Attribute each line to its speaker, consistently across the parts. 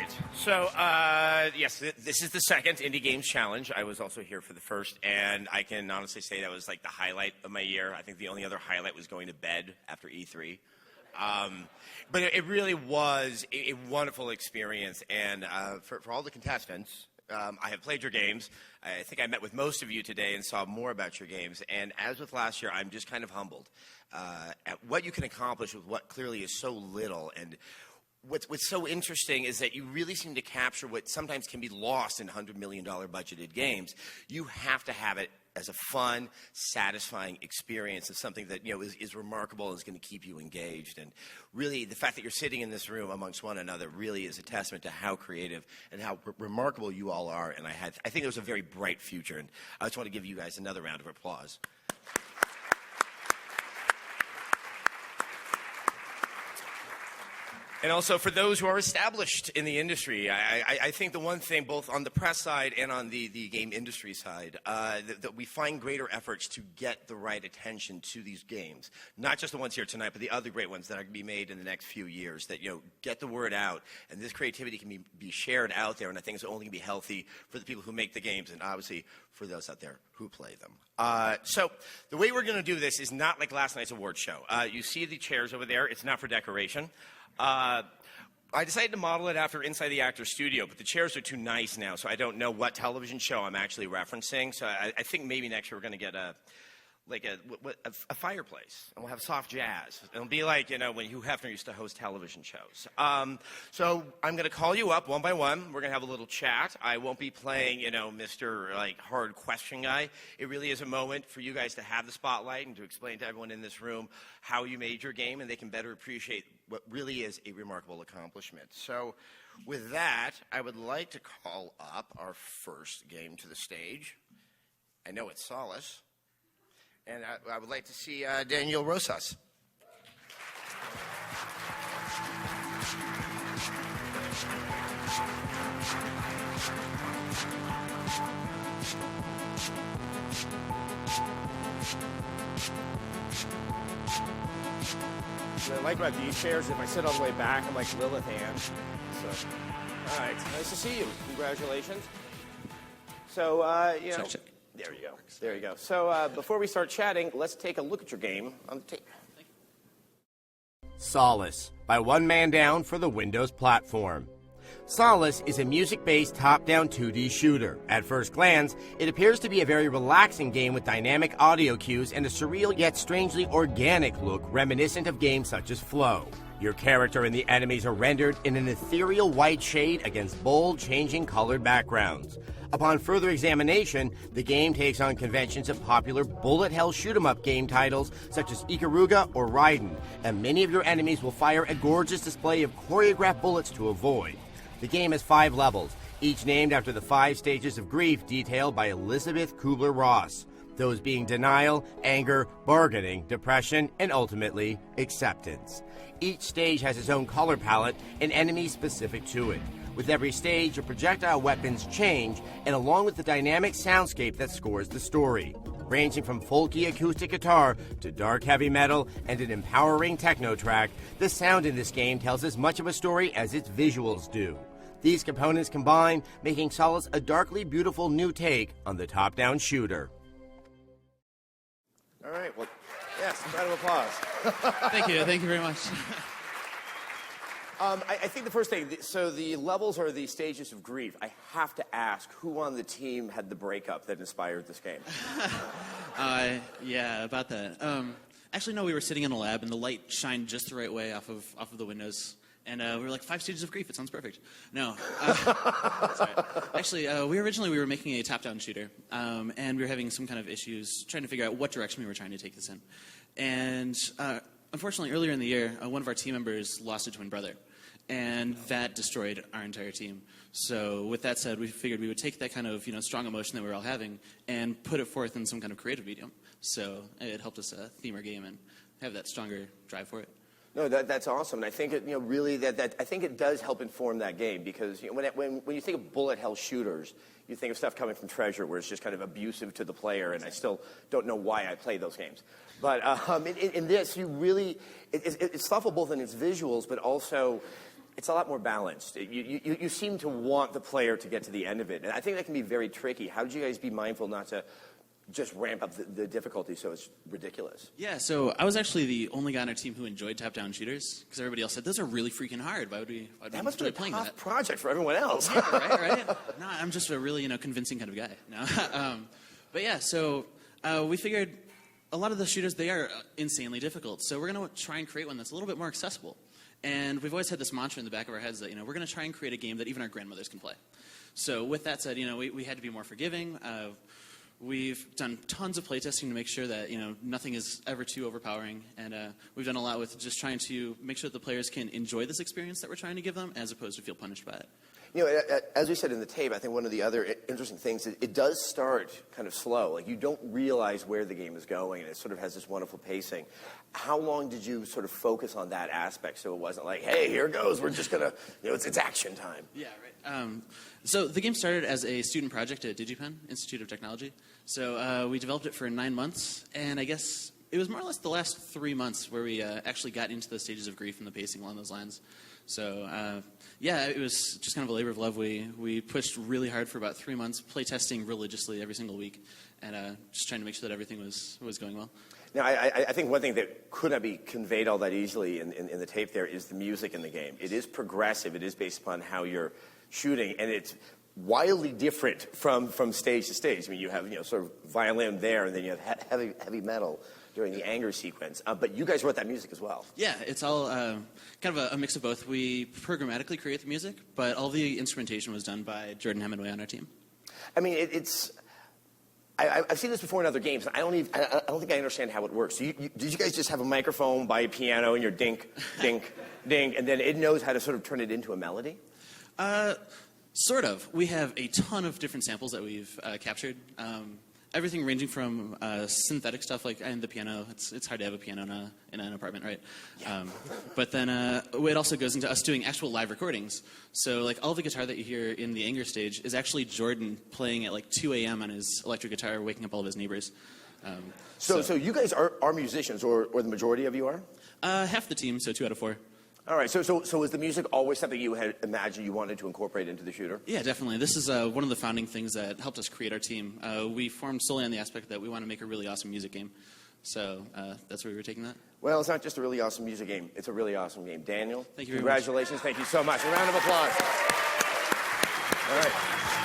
Speaker 1: right. So, yes, this is the second Indie Games Challenge. I was also here for the first, and I can honestly say that was like the highlight of my year. I think the only other highlight was going to bed after E3. But it really was a wonderful experience, and for all the contestants, I have played your games. I think I met with most of you today and saw more about your games. And as with last year, I'm just kind of humbled at what you can accomplish with what clearly is so little. And what's so interesting is that you really seem to capture what sometimes can be lost in $100 million budgeted games. You have to have it as a fun, satisfying experience of something that is remarkable and is going to keep you engaged. And really, the fact that you're sitting in this room amongst one another really is a testament to how creative and how remarkable you all are. And I think it was a very bright future. And I just want to give you guys another round of applause. And also for those who are established in the industry, I think the one thing, both on the press side and on the game industry side, that we find greater efforts to get the right attention to these games. Not just the ones here tonight, but the other great ones that are going to be made in the next few years. That, get the word out, and this creativity can be shared out there, and I think it's only going to be healthy for the people who make the games, and obviously for those out there who play them. So the way we're going to do this is not like last night's award show. You see the chairs over there. It's not for decoration. I decided to model it after Inside the Actors Studio, but the chairs are too nice now, so I don't know what television show I'm actually referencing. So I think maybe next year we're going to get a fireplace, and we'll have soft jazz. It'll be like, when Hugh Hefner used to host television shows. So I'm going to call you up one by one. We're going to have a little chat. I won't be playing, Mr. hard question guy. It really is a moment for you guys to have the spotlight and to explain to everyone in this room how you made your game, and they can better appreciate what really is a remarkable accomplishment. So with that, I would like to call up our first game to the stage. I know it's Solace. And I would like to see Daniel Rosas. What I like about these chairs, if I sit all the way back, I'm like Lilith Ann. So, all right, nice to see you. Congratulations. So, Check. There you go. There you go. So before we start chatting, let's take a look at your game on the tape.
Speaker 2: Solace, by One Man Down for the Windows platform. Solace is a music-based top-down 2D shooter. At first glance, it appears to be a very relaxing game with dynamic audio cues and a surreal yet strangely organic look reminiscent of games such as Flow. Your character and the enemies are rendered in an ethereal white shade against bold, changing colored backgrounds. Upon further examination, the game takes on conventions of popular bullet hell shoot-'em-up game titles such as Ikaruga or Raiden, and many of your enemies will fire a gorgeous display of choreographed bullets to avoid. The game has 5 levels, each named after the 5 stages of grief detailed by Elizabeth Kubler-Ross, those being denial, anger, bargaining, depression, and ultimately, acceptance. Each stage has its own color palette and enemies specific to it. With every stage, your projectile weapons change, and along with the dynamic soundscape that scores the story. Ranging from folky acoustic guitar to dark heavy metal and an empowering techno track, the sound in this game tells as much of a story as its visuals do. These components combine, making Solace a darkly beautiful new take on the top-down shooter.
Speaker 1: All right, well, yes, round of applause.
Speaker 3: Thank you very much.
Speaker 1: I think the first thing, so the levels are the stages of grief. I have to ask, who on the team had the breakup that inspired this game?
Speaker 3: Yeah, about that. Actually, no, we were sitting in a lab, and the light shined just the right way off of the windows. And we were like, 5 stages of grief, it sounds perfect. No. Sorry. Actually, we were making a top-down shooter, and we were having some kind of issues trying to figure out what direction we were trying to take this in. And unfortunately, earlier in the year, one of our team members lost a twin brother. And that destroyed our entire team. So with that said, we figured we would take that kind of strong emotion that we were all having and put it forth in some kind of creative medium. So it helped us theme our game and have that stronger drive for it.
Speaker 1: No, that's awesome. And I think it, really I think it does help inform that game because when you think of bullet hell shooters, you think of stuff coming from Treasure where it's just kind of abusive to the player, and I still don't know why I play those games. But in this, you really it's thoughtful both in its visuals, but also it's a lot more balanced. You seem to want the player to get to the end of it. And I think that can be very tricky. How did you guys be mindful not to just ramp up the difficulty so it's ridiculous?
Speaker 3: Yeah, so I was actually the only guy on our team who enjoyed top-down shooters because everybody else said, those are really freaking hard. Why would we
Speaker 1: That must be
Speaker 3: enjoy
Speaker 1: a
Speaker 3: playing
Speaker 1: tough
Speaker 3: that?
Speaker 1: project for everyone else.
Speaker 3: Yeah, right? No, I'm just a really, convincing kind of guy. No. But yeah, so we figured a lot of the shooters, they are insanely difficult. So we're going to try and create one that's a little bit more accessible. And we've always had this mantra in the back of our heads that, we're going to try and create a game that even our grandmothers can play. So with that said, we had to be more forgiving. We've done tons of playtesting to make sure that, nothing is ever too overpowering. And we've done a lot with just trying to make sure that the players can enjoy this experience that we're trying to give them as opposed to feel punished by it.
Speaker 1: As we said in the tape, I think one of the other interesting things is it does start kind of slow. Like, you don't realize where the game is going, and it sort of has this wonderful pacing. How long did you sort of focus on that aspect so it wasn't like, hey, here goes, we're just going to, it's action time?
Speaker 3: Yeah, right. So the game started as a student project at DigiPen, Institute of Technology. So we developed it for 9 months, and I guess it was more or less the last 3 months where we actually got into the stages of grief and the pacing along those lines. So, yeah, it was just kind of a labor of love. We pushed really hard for about 3 months, play testing religiously every single week, and just trying to make sure that everything was going well.
Speaker 1: Now, I think one thing that could not be conveyed all that easily in the tape there is the music in the game. It is progressive. It is based upon how you're shooting, and it's wildly different from stage to stage. I mean, you have sort of violin there, and then you have heavy metal during the anger sequence. But you guys wrote that music as well. Yeah,
Speaker 3: it's all kind of a mix of both. We programmatically create the music, but all the instrumentation was done by Jordan Hemingway on our team.
Speaker 1: I mean, I've seen this before in other games. I don't think I understand how it works. So did you guys just have a microphone by a piano and you're dink, dink, dink, and then it knows how to sort of turn it into a melody?
Speaker 3: Sort of. We have a ton of different samples that we've captured. Everything ranging from synthetic stuff like and the piano. It's hard to have a piano in an apartment, right? Yeah. But then it also goes into us doing actual live recordings. So like all the guitar that you hear in the anger stage is actually Jordan playing at like 2 a.m. on his electric guitar, waking up all of his neighbors.
Speaker 1: So you guys are musicians, or the majority of you are?
Speaker 3: Half the team, so 2 out of 4.
Speaker 1: All right, so is the music always something you had imagined you wanted to incorporate into the shooter?
Speaker 3: Yeah, definitely. This is one of the founding things that helped us create our team. We formed solely on the aspect that we want to make a really awesome music game. So that's where we were taking that.
Speaker 1: Well, it's not just a really awesome music game. It's a really awesome game. Daniel,
Speaker 3: thank you very
Speaker 1: congratulations.
Speaker 3: much.
Speaker 1: Thank you so much. A round of applause. All right.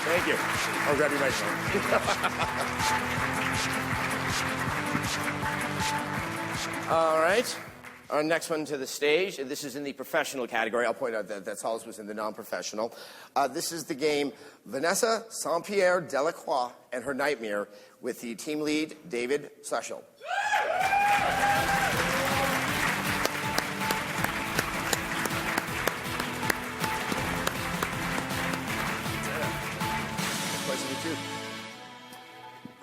Speaker 1: Thank you. I'll grab your microphone. All right. Our next one to the stage, this is in the professional category. I'll point out that Solis was in the non-professional. This is the game Vanessa Saint-Pierre Delacroix and Her Nightmare with the team lead, David Sushel. Pleasure to meet you.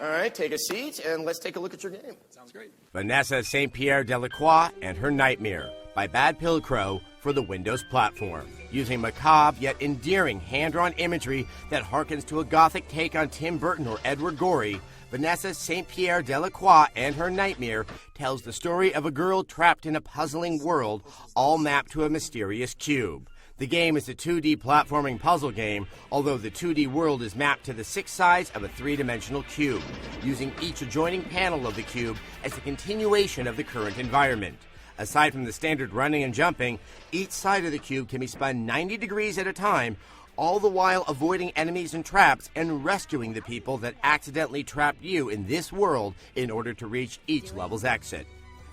Speaker 1: All right, take a seat, and let's take a look at your game.
Speaker 3: Sounds great.
Speaker 2: Vanessa Saint-Pierre Delacroix and Her Nightmare by Bad Pilcrow for the Windows platform. Using macabre yet endearing hand-drawn imagery that harkens to a gothic take on Tim Burton or Edward Gorey, Vanessa Saint-Pierre Delacroix and Her Nightmare tells the story of a girl trapped in a puzzling world, all mapped to a mysterious cube. The game is a 2D platforming puzzle game, although the 2D world is mapped to the 6 sides of a 3-dimensional cube, using each adjoining panel of the cube as a continuation of the current environment. Aside from the standard running and jumping, each side of the cube can be spun 90 degrees at a time, all the while avoiding enemies and traps and rescuing the people that accidentally trapped you in this world in order to reach each level's exit.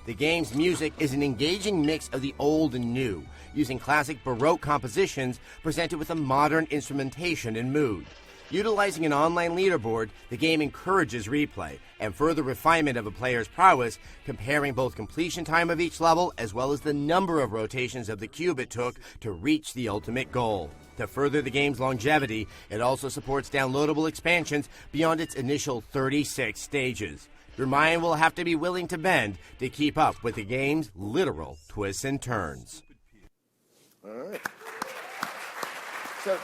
Speaker 2: The game's music is an engaging mix of the old and new, using classic Baroque compositions presented with a modern instrumentation and mood. Utilizing an online leaderboard, the game encourages replay and further refinement of a player's prowess, comparing both completion time of each level as well as the number of rotations of the cube it took to reach the ultimate goal. To further the game's longevity, it also supports downloadable expansions beyond its initial 36 stages. Your mind will have to be willing to bend to keep up with the game's literal twists and turns.
Speaker 1: All right. So,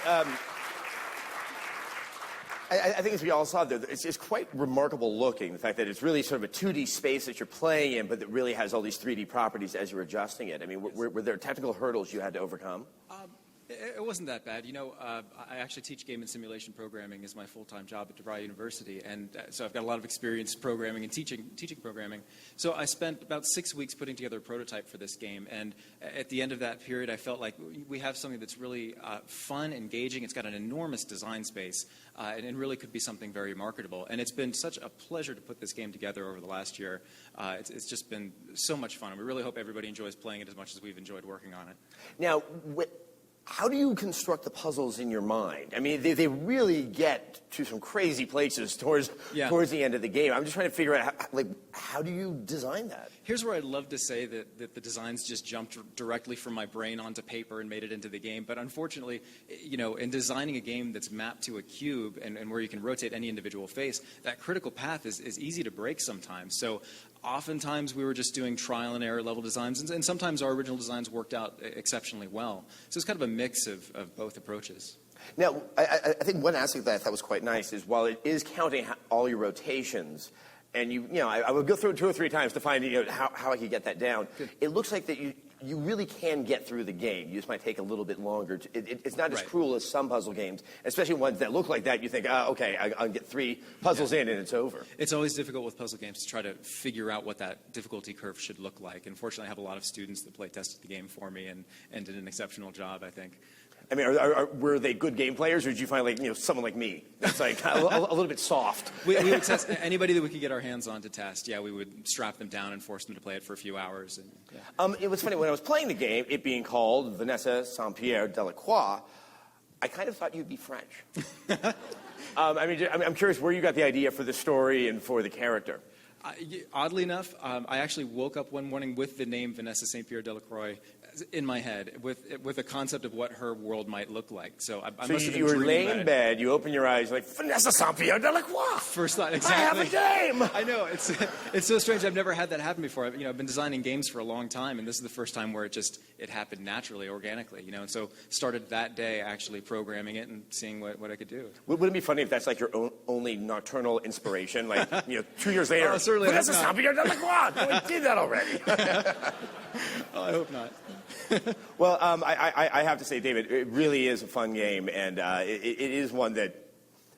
Speaker 1: I think as we all saw there, it's quite remarkable looking, the fact that it's really sort of a 2D space that you're playing in, but that really has all these 3D properties as you're adjusting it. I mean, were there technical hurdles you had to overcome?
Speaker 4: It wasn't that bad. You know, I actually teach game and simulation programming as my full-time job at DeVry University, and so I've got a lot of experience programming and teaching programming. So I spent about 6 weeks putting together a prototype for this game, and at the end of that period, I felt like we have something that's really fun, engaging. It's got an enormous design space, and really could be something very marketable. And it's been such a pleasure to put this game together over the last year. It's just been so much fun, and we really hope everybody enjoys playing it as much as we've enjoyed working on it.
Speaker 1: Now, how do you construct the puzzles in your mind? I mean, they really get to some crazy places towards the end of the game. I'm just trying to figure out, how do you design that?
Speaker 4: Here's where I'd love to say that the designs just jumped directly from my brain onto paper and made it into the game. But unfortunately, you know, in designing a game that's mapped to a cube and where you can rotate any individual face, that critical path is easy to break sometimes. So oftentimes we were just doing trial and error level designs, and sometimes our original designs worked out exceptionally well. So it's kind of a mix of both approaches.
Speaker 1: Now, I think one aspect that I thought was quite nice is while it is counting all your rotations, and I would go through it 2 or 3 times to find how I could get that down.
Speaker 4: Good.
Speaker 1: It looks like that you really can get through the game. You just might take a little bit longer. It's not as cruel as some puzzle games, especially ones that look like that. You think, okay, I'll get 3 puzzles in and it's over.
Speaker 4: It's always difficult with puzzle games to try to figure out what that difficulty curve should look like. Unfortunately, I have a lot of students that play tested the game for me and did an exceptional job, I think.
Speaker 1: I mean, were they good game players, or did you find someone like me that's like a little bit soft?
Speaker 4: We would test anybody that we could get our hands on to test. Yeah, we would strap them down and force them to play it for a few hours. And,
Speaker 1: It was funny when I was playing the game, it being called Vanessa Saint-Pierre Delacroix. I kind of thought you'd be French. I'm curious where you got the idea for the story and for the character.
Speaker 4: Oddly enough, I actually woke up one morning with the name Vanessa Saint-Pierre Delacroix in my head, with a concept of what her world might look like. So I must have been
Speaker 1: you were
Speaker 4: dreaming
Speaker 1: laying
Speaker 4: about
Speaker 1: in
Speaker 4: it.
Speaker 1: bed, you open your eyes, like, Vanessa Saint-Pierre Delacroix!
Speaker 4: First thought, exactly.
Speaker 1: I have a game!
Speaker 4: I know, it's so strange. I've never had that happen before. I've been designing games for a long time, and this is the first time where it happened naturally, organically, and so started that day actually programming it and seeing what I could do.
Speaker 1: Wouldn't it be funny if that's like your only nocturnal inspiration? Like, 2 years later,
Speaker 4: Oh, certainly
Speaker 1: Vanessa
Speaker 4: not.
Speaker 1: Saint-Pierre Delacroix! No, we did that already.
Speaker 4: Oh, I hope not.
Speaker 1: Well, I have to say, David, it really is a fun game, and it is one that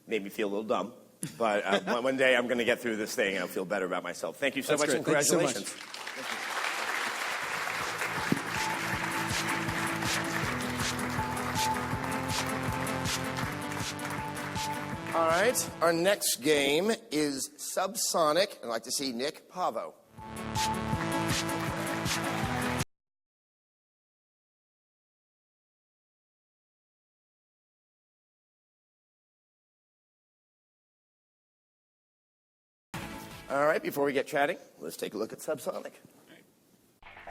Speaker 1: made me feel a little dumb. But one day I'm going to get through this thing, and I'll feel better about myself. Thank you so
Speaker 4: That's
Speaker 1: much,
Speaker 4: great.
Speaker 1: and
Speaker 4: Thank you so much.
Speaker 1: congratulations. All right, our next game is Subsonic. I'd like to see Nick Pavo. All right, before we get chatting, let's take a look at Subsonic.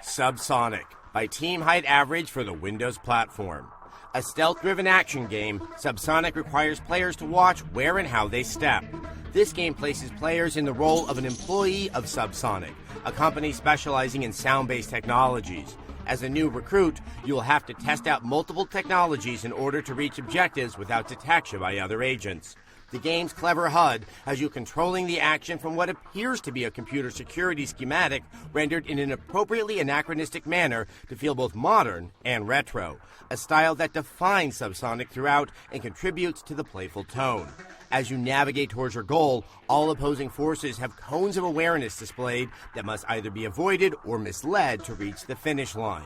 Speaker 2: Subsonic by Team Height Average for the Windows platform. A stealth-driven action game, Subsonic requires players to watch where and how they step. This game places players in the role of an employee of Subsonic, a company specializing in sound-based technologies. As a new recruit, you will have to test out multiple technologies in order to reach objectives without detection by other agents. The game's clever HUD has you controlling the action from what appears to be a computer security schematic rendered in an appropriately anachronistic manner to feel both modern and retro, a style that defines Subsonic throughout and contributes to the playful tone. As you navigate towards your goal, all opposing forces have cones of awareness displayed that must either be avoided or misled to reach the finish line.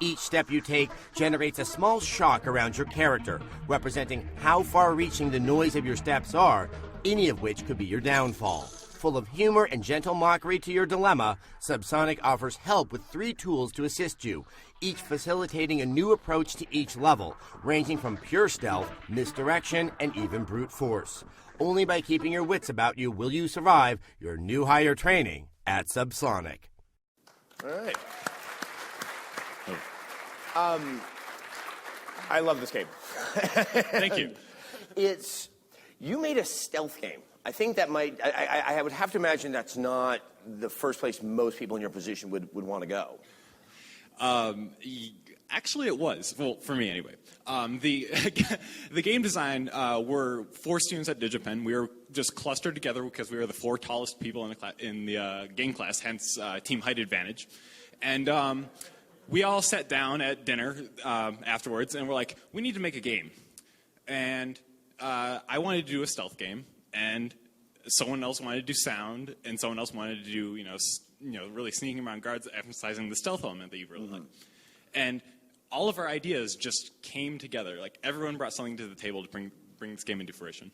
Speaker 2: Each step you take generates a small shock around your character, representing how far-reaching the noise of your steps are, any of which could be your downfall. Full of humor and gentle mockery to your dilemma, Subsonic offers help with 3 tools to assist you, each facilitating a new approach to each level, ranging from pure stealth, misdirection, and even brute force. Only by keeping your wits about you will you survive your new hire training at Subsonic.
Speaker 1: All right. I love this game.
Speaker 4: Thank you.
Speaker 1: You made a stealth game. I think that I would have to imagine that's not the first place most people in your position would want to go.
Speaker 4: Actually, it was. Well, for me anyway. The the game design were 4 students at DigiPen. We were just clustered together because we were the 4 tallest people in the game class, hence team height advantage. And we all sat down at dinner afterwards, and we're like, we need to make a game. And I wanted to do a stealth game, and someone else wanted to do sound, and someone else wanted to do really sneaking around guards, emphasizing the stealth element that you really like. And all of our ideas just came together. Like, everyone brought something to the table to bring this game into fruition.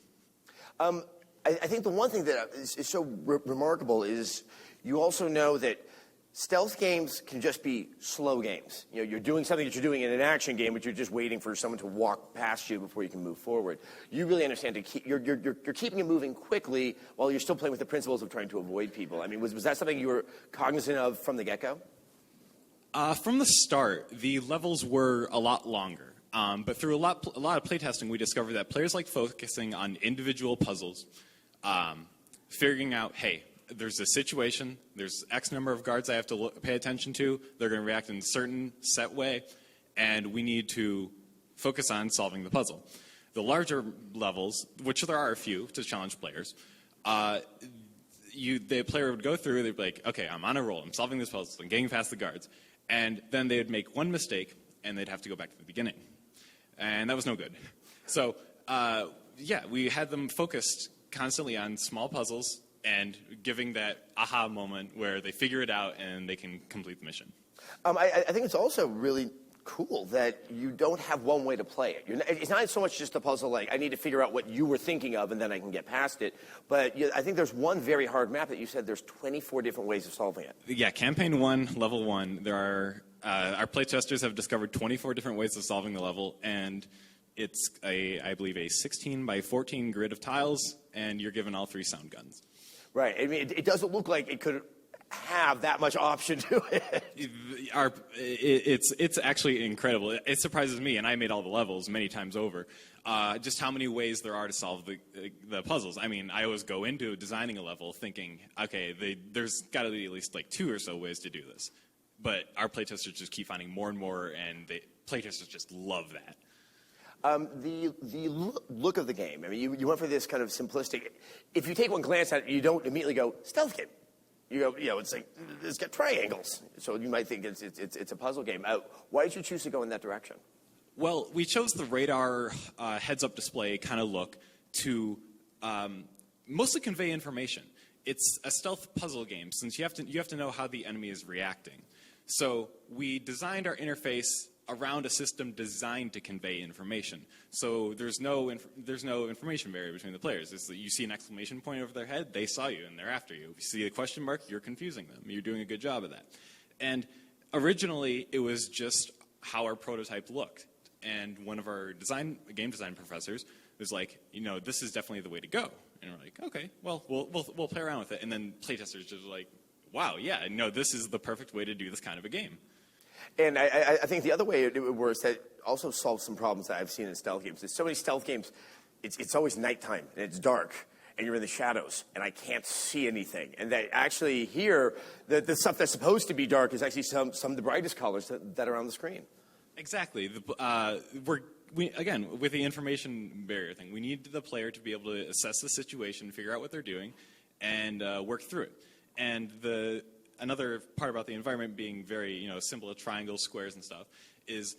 Speaker 2: I think the one thing that is so remarkable is you also know that stealth games can just be slow games. You're doing something that you're doing in an action game, but you're just waiting for someone to walk past you before you can move forward. You really understand you're keeping it moving quickly while you're still playing with the principles of trying to avoid people. I mean, was that something you were cognizant of from the get-go?
Speaker 4: From the start, the levels were a lot longer. But through a lot of playtesting, we discovered that players like focusing on individual puzzles, figuring out, hey, there's a situation, there's X number of guards I have to pay attention to, they're going to react in a certain set way, and we need to focus on solving the puzzle. The larger levels, which there are a few to challenge players, the player would go through, they'd be like, okay, I'm on a roll, I'm solving this puzzle, I'm getting past the guards, and then they'd make one mistake, and they'd have to go back to the beginning. And that was no good. So, we had them focused constantly on small puzzles and giving that aha moment where they figure it out and they can complete the mission.
Speaker 2: I think it's also really cool that you don't have one way to play it. It's not so much just a puzzle like, I need to figure out what you were thinking of and then I can get past it. But I think there's one very hard map that you said there's 24 different ways of solving it.
Speaker 4: Yeah, Campaign 1, Level 1, there are, our playtesters have discovered 24 different ways of solving the level, and it's, I believe, a 16 by 14 grid of tiles, and you're given all 3 sound guns.
Speaker 2: Right. I mean, it doesn't look like it could have that much option to it.
Speaker 4: It's actually incredible. It surprises me, and I made all the levels many times over, just how many ways there are to solve the puzzles. I mean, I always go into designing a level thinking, okay, there's got to be at least like 2 or so ways to do this. But our playtesters just keep finding more and more, and playtesters just love that.
Speaker 2: The look of the game, I mean, you went for this kind of simplistic. If you take one glance at it, you don't immediately go, stealth game. You go, it's like, it's got triangles. So you might think it's a puzzle game. Why did you choose to go in that direction?
Speaker 4: Well, we chose the radar heads-up display kind of look to mostly convey information. It's a stealth puzzle game, since you have to know how the enemy is reacting. So we designed our interface around a system designed to convey information. So there's no information barrier between the players. It's that you see an exclamation point over their head, they saw you, and they're after you. If you see a question mark, you're confusing them. You're doing a good job of that. And originally, it was just how our prototype looked. And one of our game design professors was like, this is definitely the way to go. And we're like, okay, well, we'll play around with it. And then playtesters just like, wow, yeah, no, this is the perfect way to do this kind of a game.
Speaker 2: And I think the other way it works that also solves some problems that I've seen in stealth games. There's so many stealth games, it's always nighttime, and it's dark, and you're in the shadows, and I can't see anything. And that actually here, the stuff that's supposed to be dark is actually some of the brightest colors that are on the screen.
Speaker 4: Exactly. Again, with the information barrier thing, we need the player to be able to assess the situation, figure out what they're doing, and work through it. And another part about the environment being very, simple, triangles, squares, and stuff, is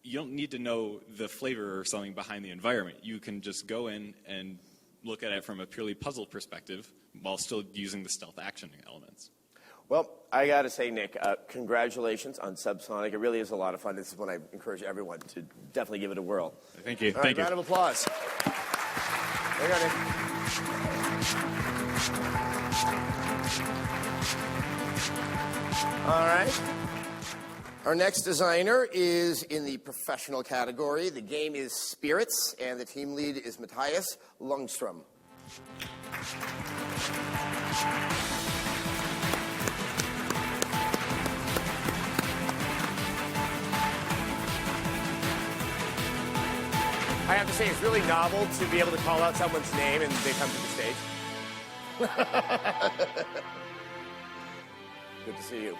Speaker 4: you don't need to know the flavor or something behind the environment. You can just go in and look at it from a purely puzzle perspective while still using the stealth action elements.
Speaker 2: Well, I got to say, Nick, congratulations on Subsonic. It really is a lot of fun. This is when I encourage everyone to definitely give it a whirl.
Speaker 4: Thank you.
Speaker 2: All right, round of applause. There you go, Nick. All right. Our next designer is in the professional category. The game is Spirits, and the team lead is Matthias Lundstrom. I have to say, it's really novel to be able to call out someone's name and they come to the stage. Good to see you.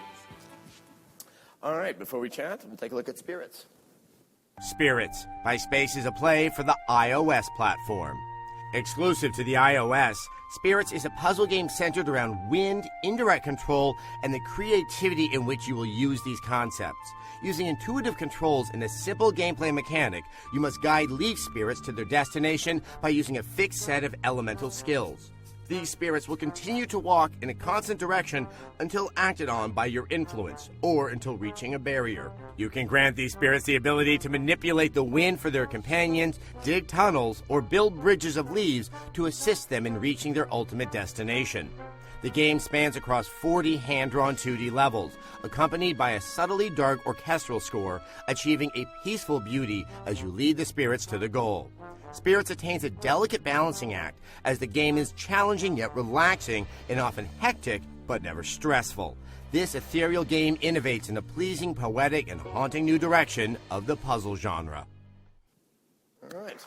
Speaker 2: All right, before we chat, we'll take a look at Spirits. Spirits by Spaces of Play for the iOS platform. Exclusive to the iOS, Spirits is a puzzle game centered around wind, indirect control, and the creativity in which you will use these concepts. Using intuitive controls and a simple gameplay mechanic, you must guide leaf spirits to their destination by using a fixed set of elemental skills. These spirits will continue to walk in a constant direction until acted on by your influence, or until reaching a barrier. You can grant these spirits the ability to manipulate the wind for their companions, dig tunnels, or build bridges of leaves to assist them in reaching their ultimate destination. The game spans across 40 hand-drawn 2D levels, accompanied by a subtly dark orchestral score, achieving a peaceful beauty as you lead the spirits to the goal. Spirits attains a delicate balancing act, as the game is challenging yet relaxing and often hectic but never stressful. This ethereal game innovates in a pleasing, poetic, and haunting new direction of the puzzle genre.
Speaker 1: All right.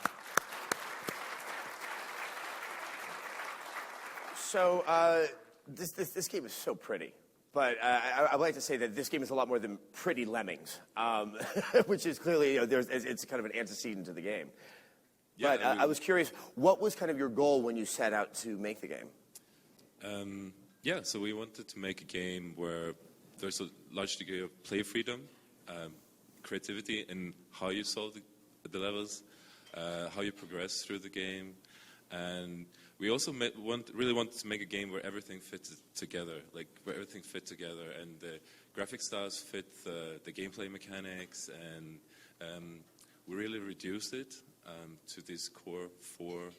Speaker 1: So, this game is so pretty. But I'd like to say that this game is a lot more than pretty lemmings, which is clearly, it's kind of an antecedent to the game.
Speaker 5: Yeah,
Speaker 1: But I was curious, what was kind of your goal when you set out to make the game?
Speaker 5: So we wanted to make a game where there's a large degree of play freedom, creativity in how you solve the levels, how you progress through the game, and we also really wanted to make a game where everything fits together, and the graphic styles fit the gameplay mechanics, and we really reduced it to this core four.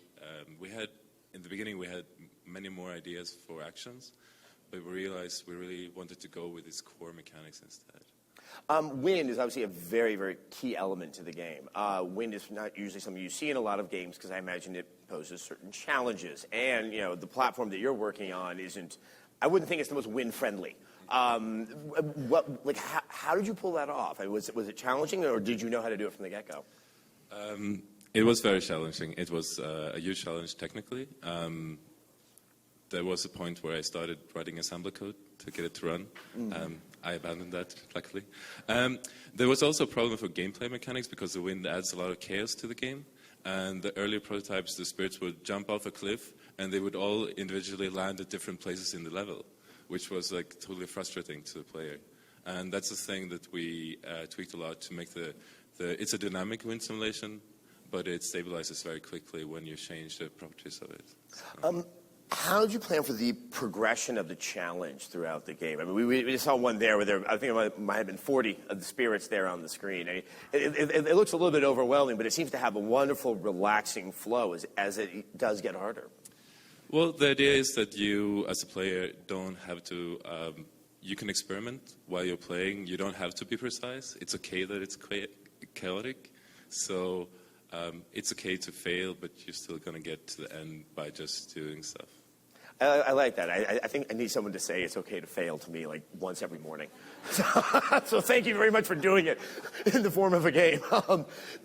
Speaker 5: In the beginning, we had many more ideas for actions, but we realized we really wanted to go with these core mechanics instead.
Speaker 1: Wind is obviously a very, very key element to the game. Wind is not usually something you see in a lot of games because I imagine it poses certain challenges. And, the platform that you're working on I wouldn't think it's the most wind-friendly. How did you pull that off? Was it challenging, or did you know how to do it from the get-go?
Speaker 5: It was very challenging. It was a huge challenge technically. There was a point where I started writing assembly code to get it to run. I abandoned that, luckily. There was also a problem for gameplay mechanics because the wind adds a lot of chaos to the game. And the earlier prototypes, the spirits would jump off a cliff, and they would all individually land at different places in the level, which was totally frustrating to the player. And that's the thing that we tweaked a lot to make it's a dynamic wind simulation, but it stabilizes very quickly when you change the properties of it. So.
Speaker 1: How did you plan for the progression of the challenge throughout the game? I mean, we just saw one there where I think it might have been 40 of the spirits there on the screen. I mean, it looks a little bit overwhelming, but it seems to have a wonderful, relaxing flow as it does get harder.
Speaker 5: Well, the idea is that you, as a player, don't have to... you can experiment while you're playing. You don't have to be precise. It's okay that it's chaotic. So it's okay to fail, but you're still going to get to the end by just doing stuff.
Speaker 1: I like that. I think I need someone to say it's okay to fail to me once every morning. So thank you very much for doing it in the form of a game.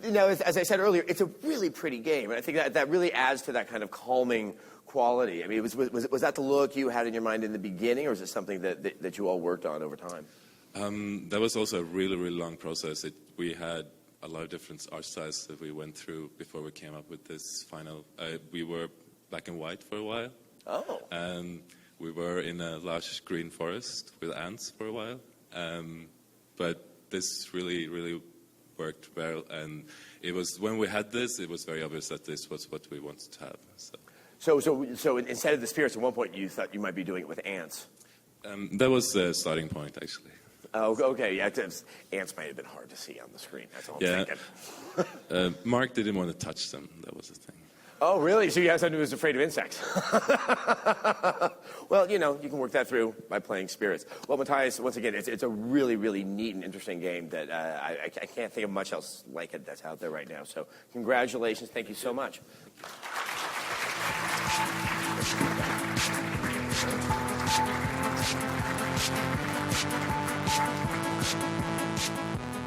Speaker 1: As I said earlier, it's a really pretty game, and I think that really adds to that kind of calming quality. I mean, was that the look you had in your mind in the beginning, or is it something that you all worked on over time?
Speaker 5: That was also a really, really long process. We had a lot of different art styles that we went through before we came up with this final. We were black and white for a while.
Speaker 1: Oh.
Speaker 5: We were in a large green forest with ants for a while. But this really, really worked well. And it was when we had this, it was very obvious that this was what we wanted to have.
Speaker 1: So instead of the spirits, at one point you thought you might be doing it with ants.
Speaker 5: That was the starting point, actually.
Speaker 1: Oh, okay. Yeah, ants might have been hard to see on the screen. That's all I'm thinking.
Speaker 5: Mark didn't want to touch them. That was the thing.
Speaker 1: Oh, really? So you have someone who was afraid of insects. Well, you can work that through by playing spirits. Well, Matthias, once again, it's a really, really neat and interesting game that I can't think of much else like it that's out there right now. So congratulations. Thank you so much.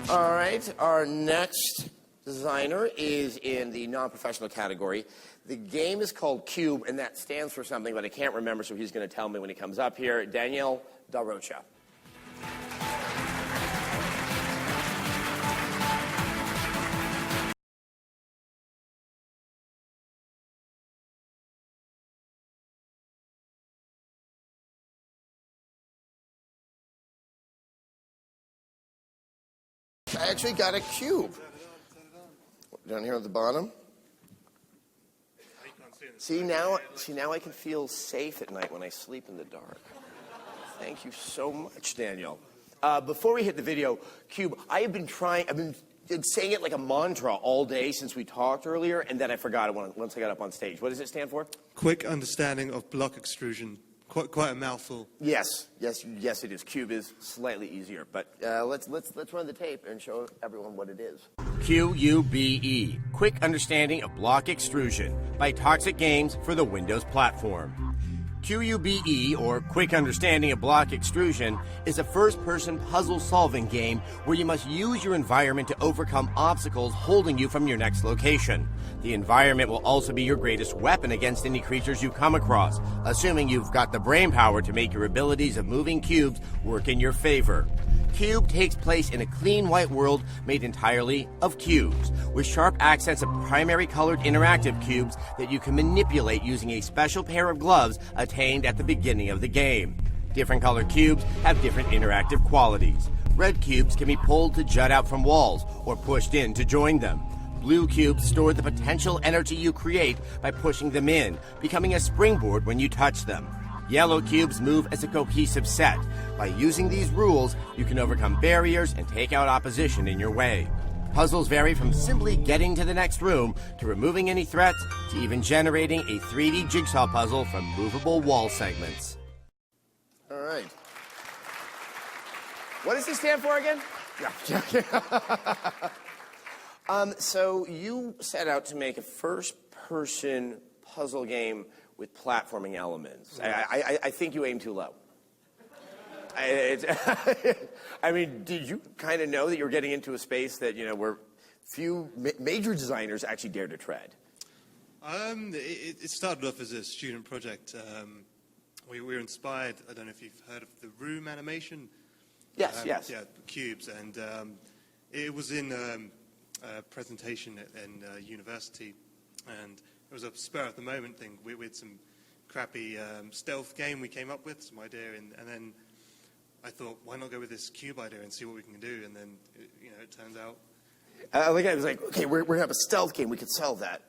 Speaker 1: All right, our next designer is in the non-professional category. The game is called Cube, and that stands for something, but I can't remember, so he's going to tell me when he comes up here. Daniel Da Rocha.
Speaker 2: I actually got a cube. Down here at the bottom. See now I can feel safe at night when I sleep in the dark. Thank you so much, Daniel. Before we hit the video, Cube, I've been saying it like a mantra all day since we talked earlier, and then I forgot it once I got up on stage. What does it stand for?
Speaker 6: Quick understanding of block extrusion. Quite a mouthful.
Speaker 2: Yes, it is. Cube is slightly easier, but let's run the tape and show everyone what it is. QUBE, Quick Understanding of Block Extrusion, by Toxic Games for the Windows platform. QUBE, or Quick Understanding of Block Extrusion, is a first-person puzzle-solving game where you must use your environment to overcome obstacles holding you from your next location. The environment will also be your greatest weapon against any creatures you come across, assuming you've got the brain power to make your abilities of moving cubes work in your favor. Cube takes place in a clean white world made entirely of cubes, with sharp accents of primary colored interactive cubes that you can manipulate using a special pair of gloves attained at the beginning of the game. Different colored cubes have different interactive qualities. Red cubes can be pulled to jut out from walls or pushed in to join them. Blue cubes store the potential energy you create by pushing them in, becoming a springboard when you touch them. Yellow cubes move as a cohesive set. By using these rules, you can overcome barriers and take out opposition in your way. Puzzles vary from simply getting to the next room to removing any threats to even generating a 3D jigsaw puzzle from movable wall segments. All right. What does this stand for again? So you set out to make a first-person puzzle game with platforming elements. I think you aim too low. I mean, did you kind of know that you were getting into a space that, where few major designers actually dare to tread?
Speaker 6: It started off as a student project. We were inspired, I don't know if you've heard of the room animation.
Speaker 2: Yes.
Speaker 6: Yeah, cubes. And it was in a presentation in university. And it was a spur-of-the-moment thing. We had some crappy stealth game we came up with, some idea, and then I thought, why not go with this cube idea and see what we can do? And then, it turns out.
Speaker 2: I was like, okay, we're going to have a stealth game. We could sell that.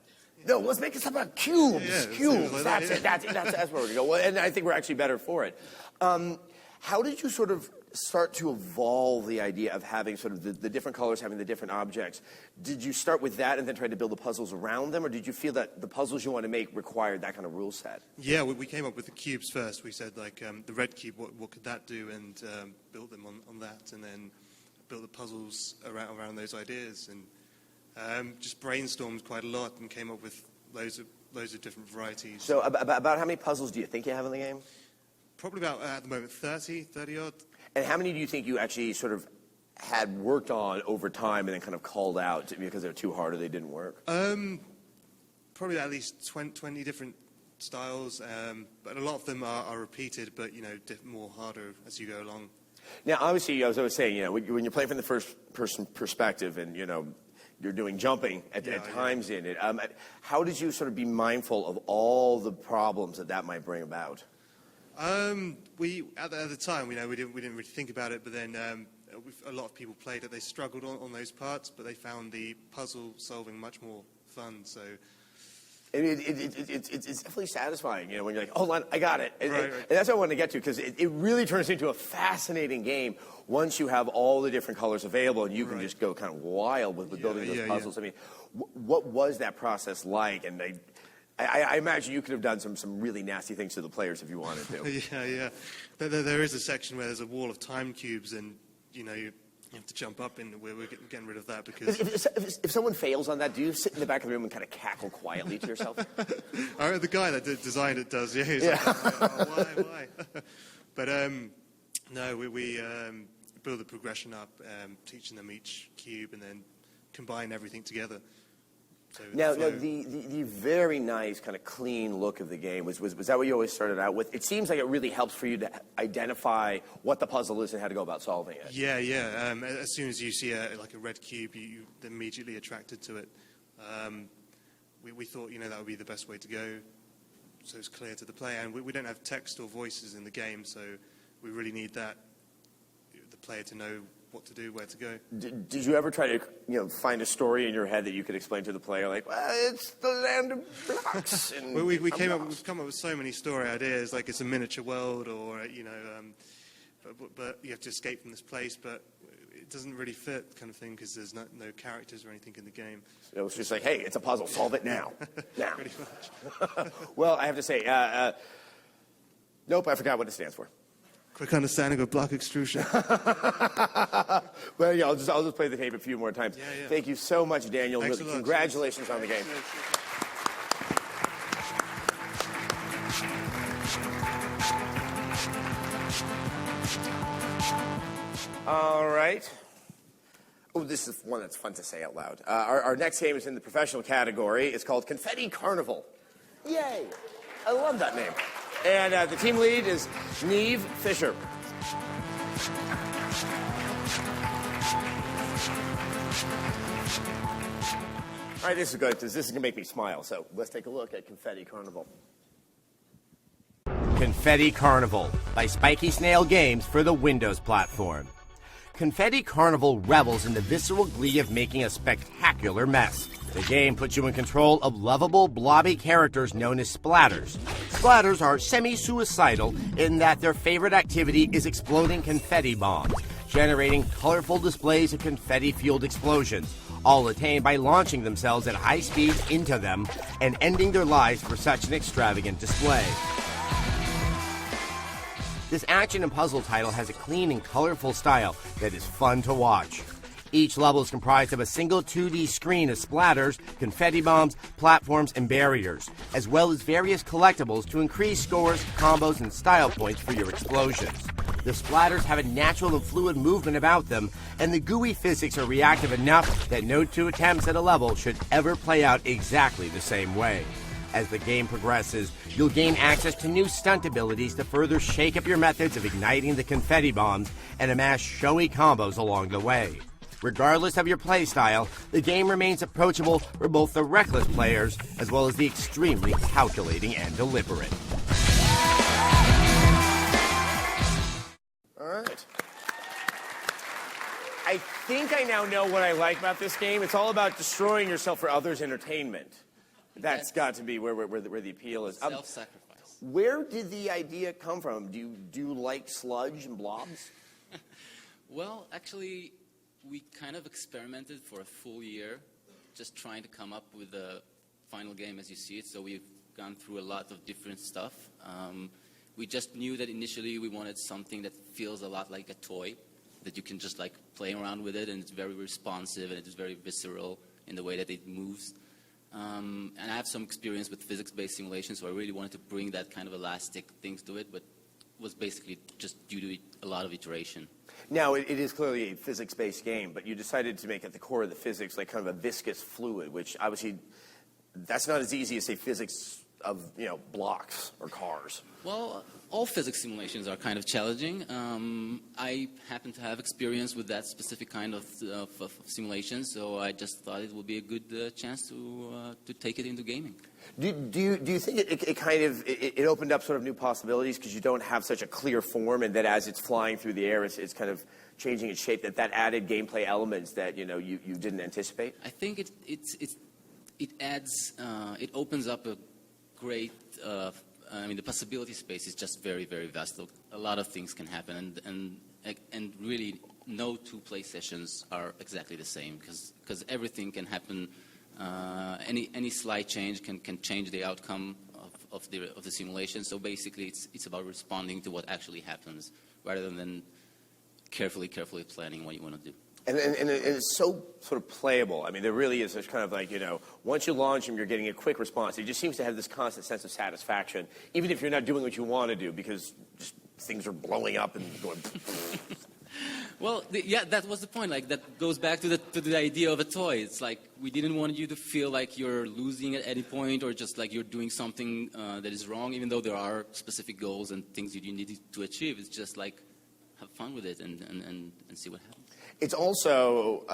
Speaker 2: No, let's make this about cubes.
Speaker 6: Yeah,
Speaker 2: cubes.
Speaker 6: like
Speaker 2: That's
Speaker 6: that,
Speaker 2: it. That's where we're going to go. Well, and I think we're actually better for it. How did you sort of start to evolve the idea of having sort of the different colors, having the different objects? Did you start with that and then try to build the puzzles around them, or did you feel that the puzzles you want to make required that kind of rule set?
Speaker 6: Yeah, we came up with the cubes first. We said, like, the red cube, what could that do? And built them on that, and then built the puzzles around those ideas. And just brainstormed quite a lot and came up with loads of different varieties.
Speaker 2: So about how many puzzles do you think you have in the game?
Speaker 6: Probably about, at the moment, 30 odd.
Speaker 2: And how many do you think you actually sort of had worked on over time and then kind of called out because they were too hard or they didn't work?
Speaker 6: Probably at least 20 different styles, but a lot of them are repeated, but, more harder as you go along.
Speaker 2: Now, obviously, as I was saying, when you're playing from the first-person perspective and, you're doing jumping at times in it, how did you sort of be mindful of all the problems that might bring about?
Speaker 6: We at the time, we didn't really think about it, but then a lot of people played it. They struggled on those parts, but they found the puzzle solving much more fun. So
Speaker 2: it's definitely satisfying, when you're like, hold on, I got it.
Speaker 6: Right.
Speaker 2: And that's what I wanted to get to, because it really turns into a fascinating game once you have all the different colors available and you can just go kind of wild with building those puzzles. I mean, what was that process like? And I imagine you could have done some really nasty things to the players if you wanted to.
Speaker 6: Yeah. There is a section where there's a wall of time cubes, and you have to jump up, and we're getting rid of that because.
Speaker 2: If someone fails on that, do you sit in the back of the room and kind of cackle quietly to yourself?
Speaker 6: The guy that designed it does. Yeah. He's like, oh, why? But no, we build the progression up, teaching them each cube, and then combine everything together. So
Speaker 2: now the very nice kind of clean look of the game, was that what you always started out with? It seems like it really helps for you to identify what the puzzle is and how to go about solving it.
Speaker 6: Yeah. As soon as you see a red cube, you're immediately attracted to it. We thought, that would be the best way to go, so it's clear to the player. And we don't have text or voices in the game, so we really need the player to know what to do, where to go.
Speaker 2: Did you ever try to find a story in your head that you could explain to the player, like, well, it's the land of blocks? And
Speaker 6: Well, we've come up with so many story ideas, like it's a miniature world, or but you have to escape from this place, but it doesn't really fit, kind of thing, because there's no characters or anything in the game.
Speaker 2: It was just like, hey, it's a puzzle, solve it now. Now.
Speaker 6: Pretty much.
Speaker 2: Well, I have to say, nope, I forgot what it stands for.
Speaker 6: Quick understanding of block extrusion.
Speaker 2: Well, yeah, I'll just play the tape a few more times.
Speaker 6: Yeah.
Speaker 2: Thank you so much, Daniel.
Speaker 6: Thanks a lot.
Speaker 2: Congratulations on the game. All right. Oh, this is one that's fun to say out loud. Our next game is in the professional category. It's called Confetti Carnival. Yay! I love that name. And the team lead is Neve Fisher. All right, this is good because this is going to make me smile. So let's take a look at Confetti Carnival. Confetti Carnival by Spiky Snail Games for the Windows platform. Confetti Carnival revels in the visceral glee of making a spectacular mess. The game puts you in control of lovable, blobby characters known as splatters. Splatters are semi-suicidal in that their favorite activity is exploding confetti bombs, generating colorful displays of confetti-fueled explosions, all attained by launching themselves at high speeds into them and ending their lives for such an extravagant display. This action and puzzle title has a clean and colorful style that is fun to watch. Each level is comprised of a single 2D screen of splatters, confetti bombs, platforms, and barriers, as well as various collectibles to increase scores, combos, and style points for your explosions. The splatters have a natural and fluid movement about them, and the gooey physics are reactive enough that no two attempts at a level should ever play out exactly the same way. As the game progresses, you'll gain access to new stunt abilities to further shake up your methods of igniting the confetti bombs and amass showy combos along the way. Regardless of your playstyle, the game remains approachable for both the reckless players as well as the extremely calculating and deliberate. All right. I think I now know what I like about this game. It's all about destroying yourself for others' entertainment. That's got to be where the appeal is.
Speaker 3: Self-sacrifice.
Speaker 2: Where did the idea come from? Do you like sludge and blobs?
Speaker 7: Well, actually, we kind of experimented for a full year, just trying to come up with the final game as you see it. So we've gone through a lot of different stuff. We just knew that initially we wanted something that feels a lot like a toy, that you can just like play around with it, and it's very responsive and it's very visceral in the way that it moves. And I have some experience with physics-based simulations, so I really wanted to bring that kind of elastic things to it, but it was basically just due to a lot of iteration.
Speaker 2: Now, it is clearly a physics-based game, but you decided to make at the core of the physics like kind of a viscous fluid, which obviously that's not as easy as, say, physics of, blocks or cars.
Speaker 7: Well, all physics simulations are kind of challenging. I happen to have experience with that specific kind of simulation, so I just thought it would be a good chance to take it into gaming.
Speaker 2: Do you think it kind of it opened up sort of new possibilities because you don't have such a clear form, and that as it's flying through the air, it's kind of changing its shape, that added gameplay elements that you didn't anticipate?
Speaker 7: I think it adds it opens up a great. The possibility space is just very, very vast. A lot of things can happen, and really no two play sessions are exactly the same because everything can happen. Any slight change can change the outcome of the simulation. So basically, it's about responding to what actually happens rather than carefully planning what you want to do.
Speaker 2: And it's so sort of playable. I mean, there really is this kind of like, once you launch them, you're getting a quick response. It just seems to have this constant sense of satisfaction, even if you're not doing what you want to do, because just things are blowing up and going.
Speaker 7: Well, that was the point. Like, that goes back to the idea of a toy. It's like we didn't want you to feel like you're losing at any point or just like you're doing something that is wrong, even though there are specific goals and things that you need to achieve. It's just like have fun with it and see what happens.
Speaker 2: It's also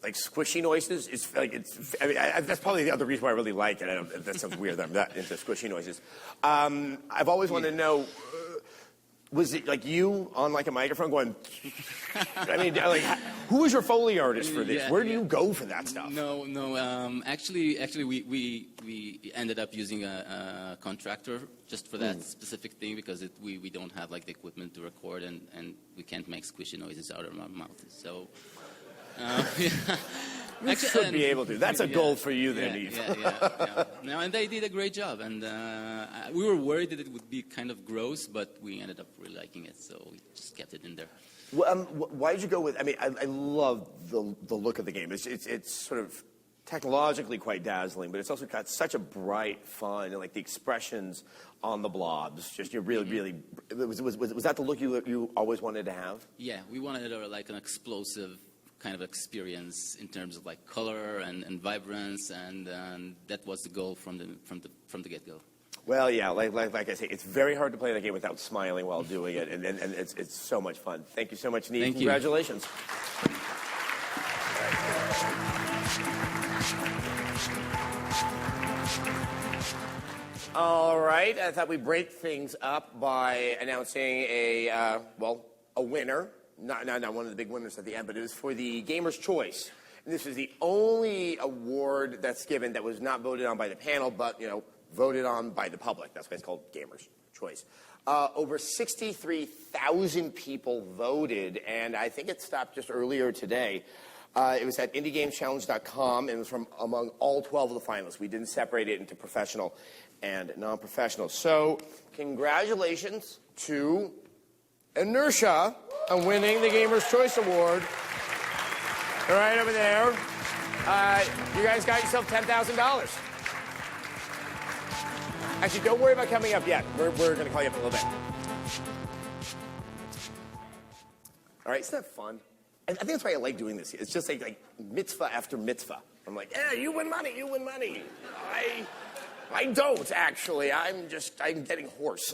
Speaker 2: like squishy noises. That's probably the other reason why I really like it. That sounds weird that I'm that into squishy noises. I've always wanted to know, Was it like you on like a microphone going? I mean, like, who was your Foley artist for this?
Speaker 7: Yeah,
Speaker 2: Where do you go for that stuff?
Speaker 7: No. Actually, we ended up using a contractor just for that specific thing because we don't have like the equipment to record and we can't make squishy noises out of our mouths. So.
Speaker 2: You should be able to. That's a goal for you then, Eve.
Speaker 7: Yeah. No, and they did a great job. And we were worried that it would be kind of gross, but we ended up really liking it, so we just kept it in there.
Speaker 2: Well, why did you go with? I mean, I love the look of the game. It's sort of technologically quite dazzling, but it's also got such a bright, fun, and like the expressions on the blobs. Just you're really. Was that the look you always wanted to have?
Speaker 7: Yeah, we wanted like an explosive kind of experience in terms of like color and vibrance, and that was the goal from the get-go.
Speaker 2: Well, yeah, like I say, it's very hard to play that game without smiling while doing it, and it's so much fun. Thank you so much, Neve.
Speaker 7: Thank you.
Speaker 2: Congratulations. All right, I thought we'd break things up by announcing a winner. Not one of the big winners at the end, but it was for the Gamer's Choice. And this is the only award that's given that was not voted on by the panel, but, voted on by the public. That's why it's called Gamer's Choice. Over 63,000 people voted, and I think it stopped just earlier today. It was at IndieGamesChallenge.com, and it was from among all 12 of the finalists. We didn't separate it into professional and non-professional. So, congratulations to Inertia on winning the Gamer's Choice Award. All right, over there. You guys got yourself $10,000. Actually, don't worry about coming up yet. We're going to call you up in a little bit. All right, isn't that fun? I think that's why I like doing this. It's just like mitzvah after mitzvah. I'm like, yeah, you win money, you win money. I don't, actually. I'm getting hoarse.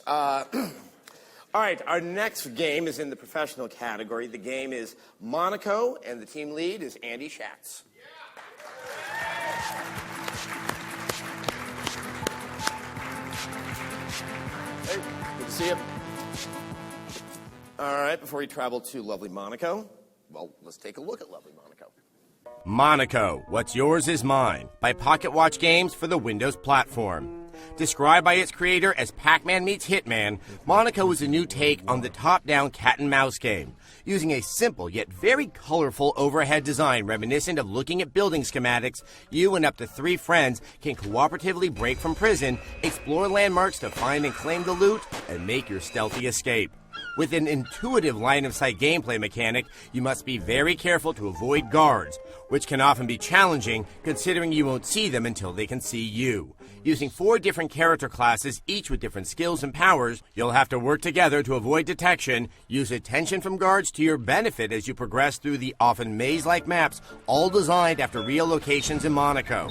Speaker 2: All right, our next game is in the professional category. The game is Monaco, and the team lead is Andy Schatz. Hey, good to see you. All right, before we travel to lovely Monaco, well, let's take a look at lovely Monaco. Monaco, What's Yours is Mine, by Pocket Watch Games for the Windows platform. Described by its creator as Pac-Man meets Hitman, Monaco is a new take on the top-down cat-and-mouse game. Using a simple yet very colorful overhead design reminiscent of looking at building schematics, you and up to 3 friends can cooperatively break from prison, explore landmarks to find and claim the loot, and make your stealthy escape. With an intuitive line-of-sight gameplay mechanic, you must be very careful to avoid guards, which can often be challenging considering you won't see them until they can see you. Using 4 different character classes, each with different skills and powers, you'll have to work together to avoid detection, use attention from guards to your benefit as you progress through the often maze-like maps, all designed after real locations in Monaco.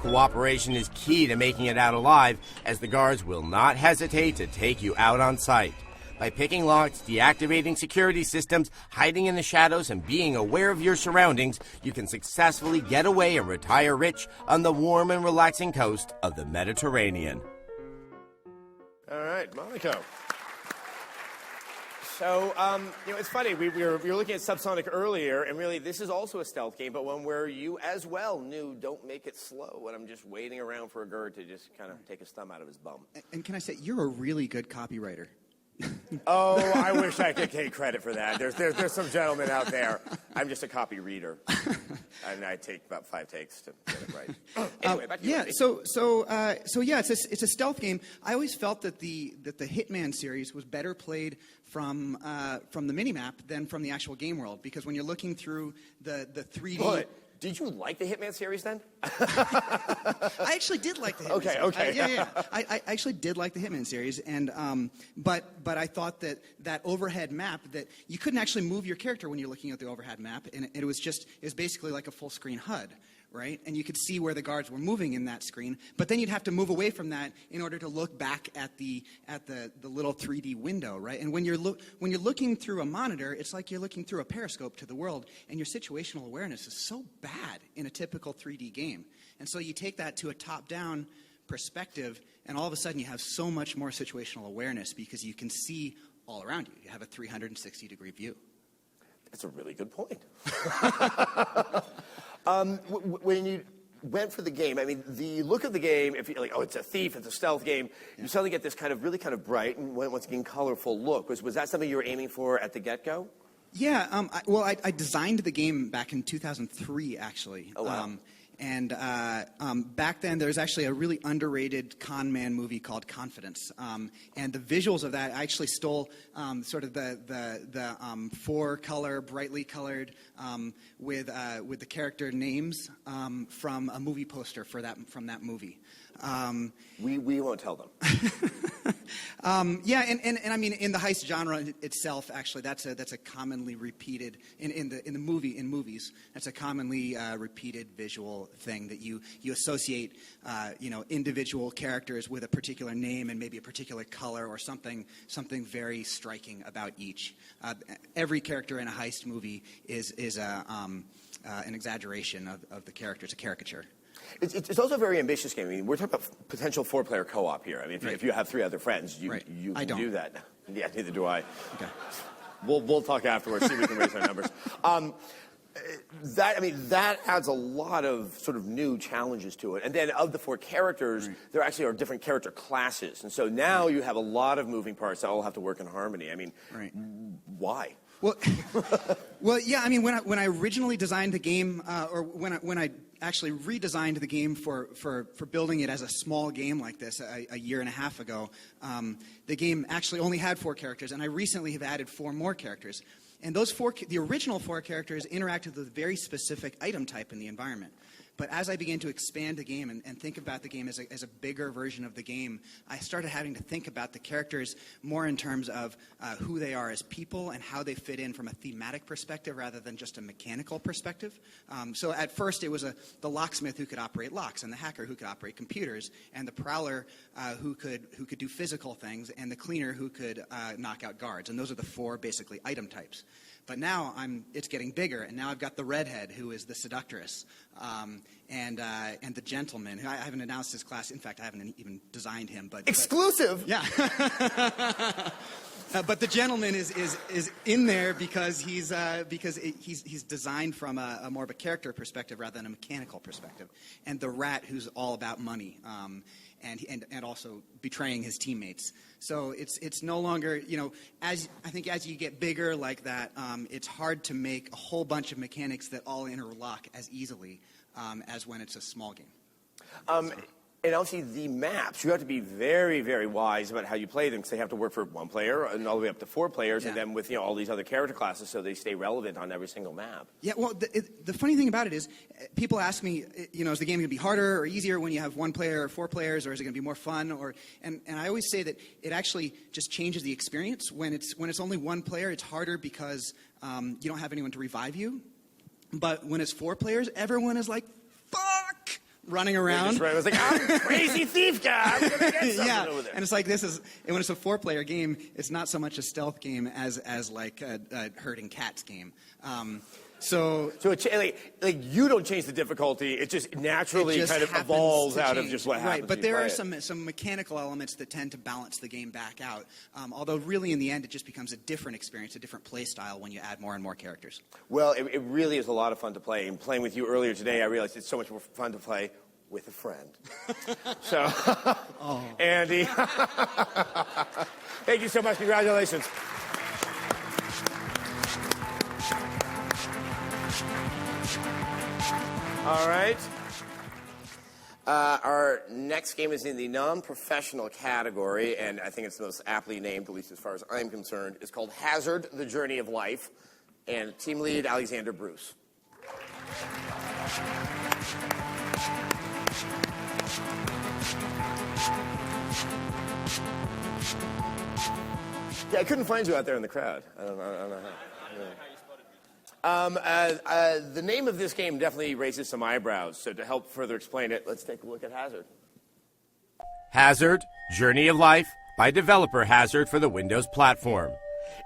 Speaker 2: Cooperation is key to making it out alive, as the guards will not hesitate to take you out on sight. By picking locks, deactivating security systems, hiding in the shadows, and being aware of your surroundings, you can successfully get away and retire rich on the warm and relaxing coast of the Mediterranean. All right, Monaco. So, it's funny. We were looking at Subsonic earlier, and really this is also a stealth game, but one where you as well knew don't make it slow, and I'm just waiting around for a guard to just kind of take his thumb out of his bum.
Speaker 8: And can I say, you're a really good copywriter.
Speaker 2: Oh, I wish I could take credit for that. There's some gentlemen out there. I'm just a copy reader, and I take about 5 takes to get it right. Anyway, back to you, Andy.
Speaker 8: It's a stealth game. I always felt that the Hitman series was better played from the minimap than from the actual game world, because when you're looking through the 3D.
Speaker 2: But did you like the Hitman series then?
Speaker 8: I actually did like the Hitman series.
Speaker 2: Okay.
Speaker 8: I actually did like the Hitman series, and but I thought that overhead map, that you couldn't actually move your character when you're looking at the overhead map, and it was basically like a full screen HUD. Right? And you could see where the guards were moving in that screen, but then you'd have to move away from that in order to look back at the little 3D window, right? And when you're looking through a monitor, it's like you're looking through a periscope to the world, and your situational awareness is so bad in a typical 3D game. And so you take that to a top-down perspective, and all of a sudden you have so much more situational awareness because you can see all around you. You have a 360-degree view.
Speaker 2: That's a really good point. When you went for the game, I mean, the look of the game, if you're like, oh, it's a thief, it's a stealth game, you suddenly get this kind of really kind of bright and once again colorful look. Was that something you were aiming for at the get-go?
Speaker 8: Yeah, I designed the game back in 2003, actually.
Speaker 2: Oh, wow.
Speaker 8: And back then, there was actually a really underrated con man movie called Confidence. And the visuals of that, I actually stole sort of the four-color, brightly colored, with the character names from a movie poster from that movie.
Speaker 2: We won't tell them.
Speaker 8: Yeah, and I mean, in the heist genre itself, actually, that's a commonly repeated in movies. That's a commonly repeated visual thing that you associate, individual characters with a particular name and maybe a particular color or something very striking about each. Every character in a heist movie is an exaggeration of the character. It's a caricature.
Speaker 2: It's also a very ambitious game. I mean, we're talking about potential 4-player co-op here. I mean,
Speaker 8: Right.
Speaker 2: if you have 3 other friends, you
Speaker 8: Right.
Speaker 2: can
Speaker 8: I don't.
Speaker 2: do that. Yeah, neither do I.
Speaker 8: Okay.
Speaker 2: We'll talk afterwards, see if we can raise our numbers. That adds a lot of sort of new challenges to it. And then of the 4 characters, there actually are different character classes. And so now you have a lot of moving parts that all have to work in harmony. I mean, why?
Speaker 8: Well, yeah. I mean, when I originally designed the game, or when I actually redesigned the game for building it as a small game like this a year and a half ago, the game actually only had 4 characters, and I recently have added 4 more characters. And the original 4 characters interacted with a very specific item type in the environment. But as I began to expand the game and think about the game as a bigger version of the game, I started having to think about the characters more in terms of who they are as people and how they fit in from a thematic perspective rather than just a mechanical perspective. So at first it was the locksmith who could operate locks, and the hacker who could operate computers, and the prowler who could do physical things, and the cleaner who could knock out guards. And those are the 4 basically item types. But now it's getting bigger, and now I've got the redhead, who is the seductress, and the gentleman. I haven't announced his class. In fact, I haven't even designed him. But
Speaker 2: Exclusive.
Speaker 8: yeah. But the gentleman is in there because he's designed from a more of a character perspective rather than a mechanical perspective, and the rat who's all about money. And also betraying his teammates. So it's no longer, as you get bigger like that, it's hard to make a whole bunch of mechanics that all interlock as easily as when it's a small game.
Speaker 2: And obviously the maps, you have to be very, very wise about how you play them because they have to work for 1 player and all the way up to 4 players, and then with all these other character classes, so they stay relevant on every single map.
Speaker 8: Yeah, well, the funny thing about it is, people ask me, is the game going to be harder or easier when you have 1 player or 4 players, or is it going to be more fun? And I always say that it actually just changes the experience. When it's only 1 player, it's harder because you don't have anyone to revive you. But when it's 4 players, everyone is like, fuck! Running around.
Speaker 2: Right. I was like, I'm a crazy thief guy. I'm gonna get something
Speaker 8: yeah,
Speaker 2: over there.
Speaker 8: and it's like and when it's a 4-player game, it's not so much a stealth game as like a herding cats game. So
Speaker 2: you don't change the difficulty; it just naturally kind of evolves out of just what happens.
Speaker 8: Right, but there are some mechanical elements that tend to balance the game back out. Although really, in the end, it just becomes a different experience, a different play style when you add more and more characters.
Speaker 2: Well, it really is a lot of fun to play. And playing with you earlier today, I realized it's so much more fun to play with a friend. So, Andy, thank you so much. Congratulations. All right. Our next game is in the non-professional category, and I think it's the most aptly named, at least as far as I'm concerned. It's called Hazard, the Journey of Life, and team lead Alexander Bruce. Yeah, I couldn't find you out there in the crowd. I don't know how. The name of this game definitely raises some eyebrows, so to help further explain it, let's take a look at Hazard.
Speaker 9: Hazard, Journey of Life, by developer Hazard for the Windows platform.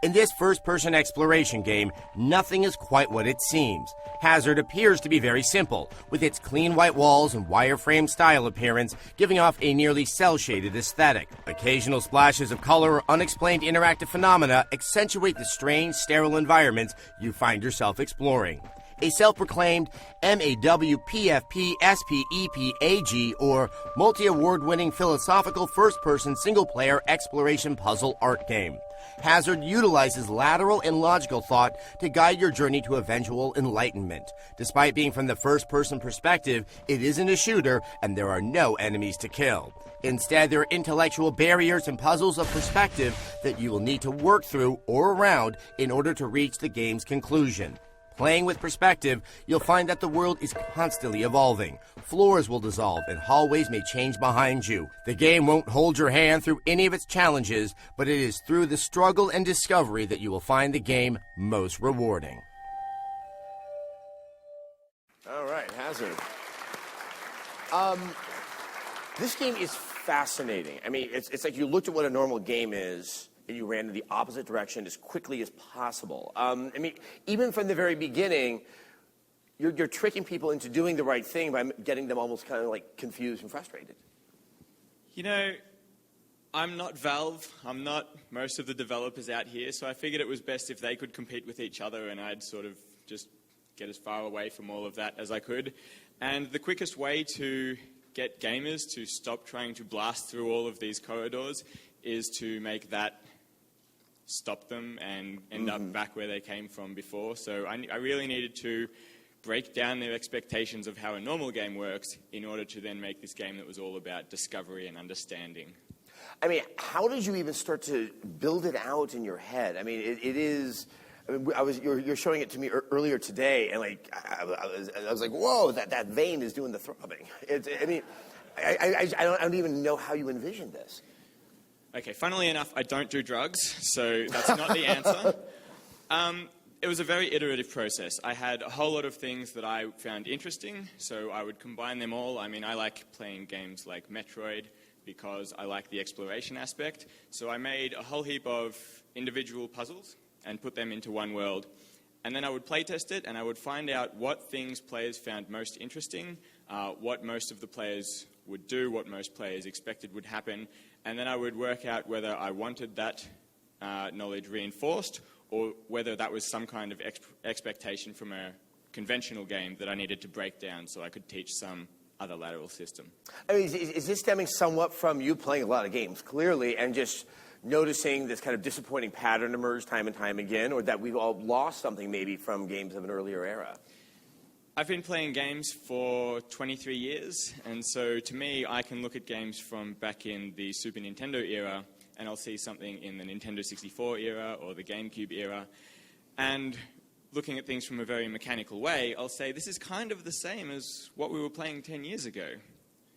Speaker 2: In this first-person exploration game, nothing is quite what it seems. Hazard appears to be very simple, with its clean white walls and wireframe style appearance giving off a nearly cel-shaded aesthetic. Occasional splashes of color or unexplained interactive phenomena accentuate the strange, sterile environments you find yourself exploring. A self-proclaimed MAWPFPSPEPAG or multi-award-winning philosophical first-person single-player exploration puzzle art game. Hazard utilizes lateral and logical thought to guide your journey to eventual enlightenment. Despite being from the first-person perspective, it isn't a shooter and there are no enemies to kill. Instead, there are intellectual barriers and puzzles of perspective that you will need to work through or around in order to reach the game's conclusion. Playing with perspective, you'll find that the world is constantly evolving. Floors will dissolve and hallways may change behind you. The game won't hold your hand through any of its challenges, but it is through the struggle and discovery that you will find the game most rewarding.
Speaker 1: All right, Hazard. This game is fascinating. I mean, it's like you looked at what a normal game is, and you ran in the opposite direction as quickly as possible. I mean, even from the very beginning, you're tricking people into doing the right thing by getting them almost kind of like confused and frustrated.
Speaker 4: You know, I'm not Valve. I'm not most of the developers out here, so I figured it was best if they could compete with each other and I'd sort of just get as far away from all of that as I could. And the quickest way to get gamers to stop trying to blast through all of these corridors is to make that stop them and end up back where they came from before. So I really needed to break down their expectations of how a normal game works in order to then make this game that was all about discovery and understanding.
Speaker 1: I mean, how did you even start to build it out in your head? I mean, it is. I mean, you're showing it to me earlier today, and like I was like, whoa, that vein is doing the throbbing. I don't even know how you envisioned this.
Speaker 4: Okay, funnily enough, I don't do drugs, so that's not the answer. It was a very iterative process. I had a whole lot of things that I found interesting, so I would combine them all. I mean, I like playing games like Metroid because I like the exploration aspect. So I made a whole heap of individual puzzles and put them into one world. And then I would playtest it, and I would find out what things players found most interesting, what most of the players would do, what most players expected would happen, and then I would work out whether I wanted that knowledge reinforced or whether that was some kind of expectation from a conventional game that I needed to break down so I could teach some other lateral system.
Speaker 1: I mean, is this stemming somewhat from you playing a lot of games, clearly, and just noticing this kind of disappointing pattern emerge time and time again, or that we've all lost something maybe from games of an earlier era?
Speaker 4: I've been playing games for 23 years, and so to me, I can look at games from back in the Super Nintendo era, and I'll see something in the Nintendo 64 era or the GameCube era, and looking at things from a very mechanical way, I'll say this is kind of the same as what we were playing 10 years ago.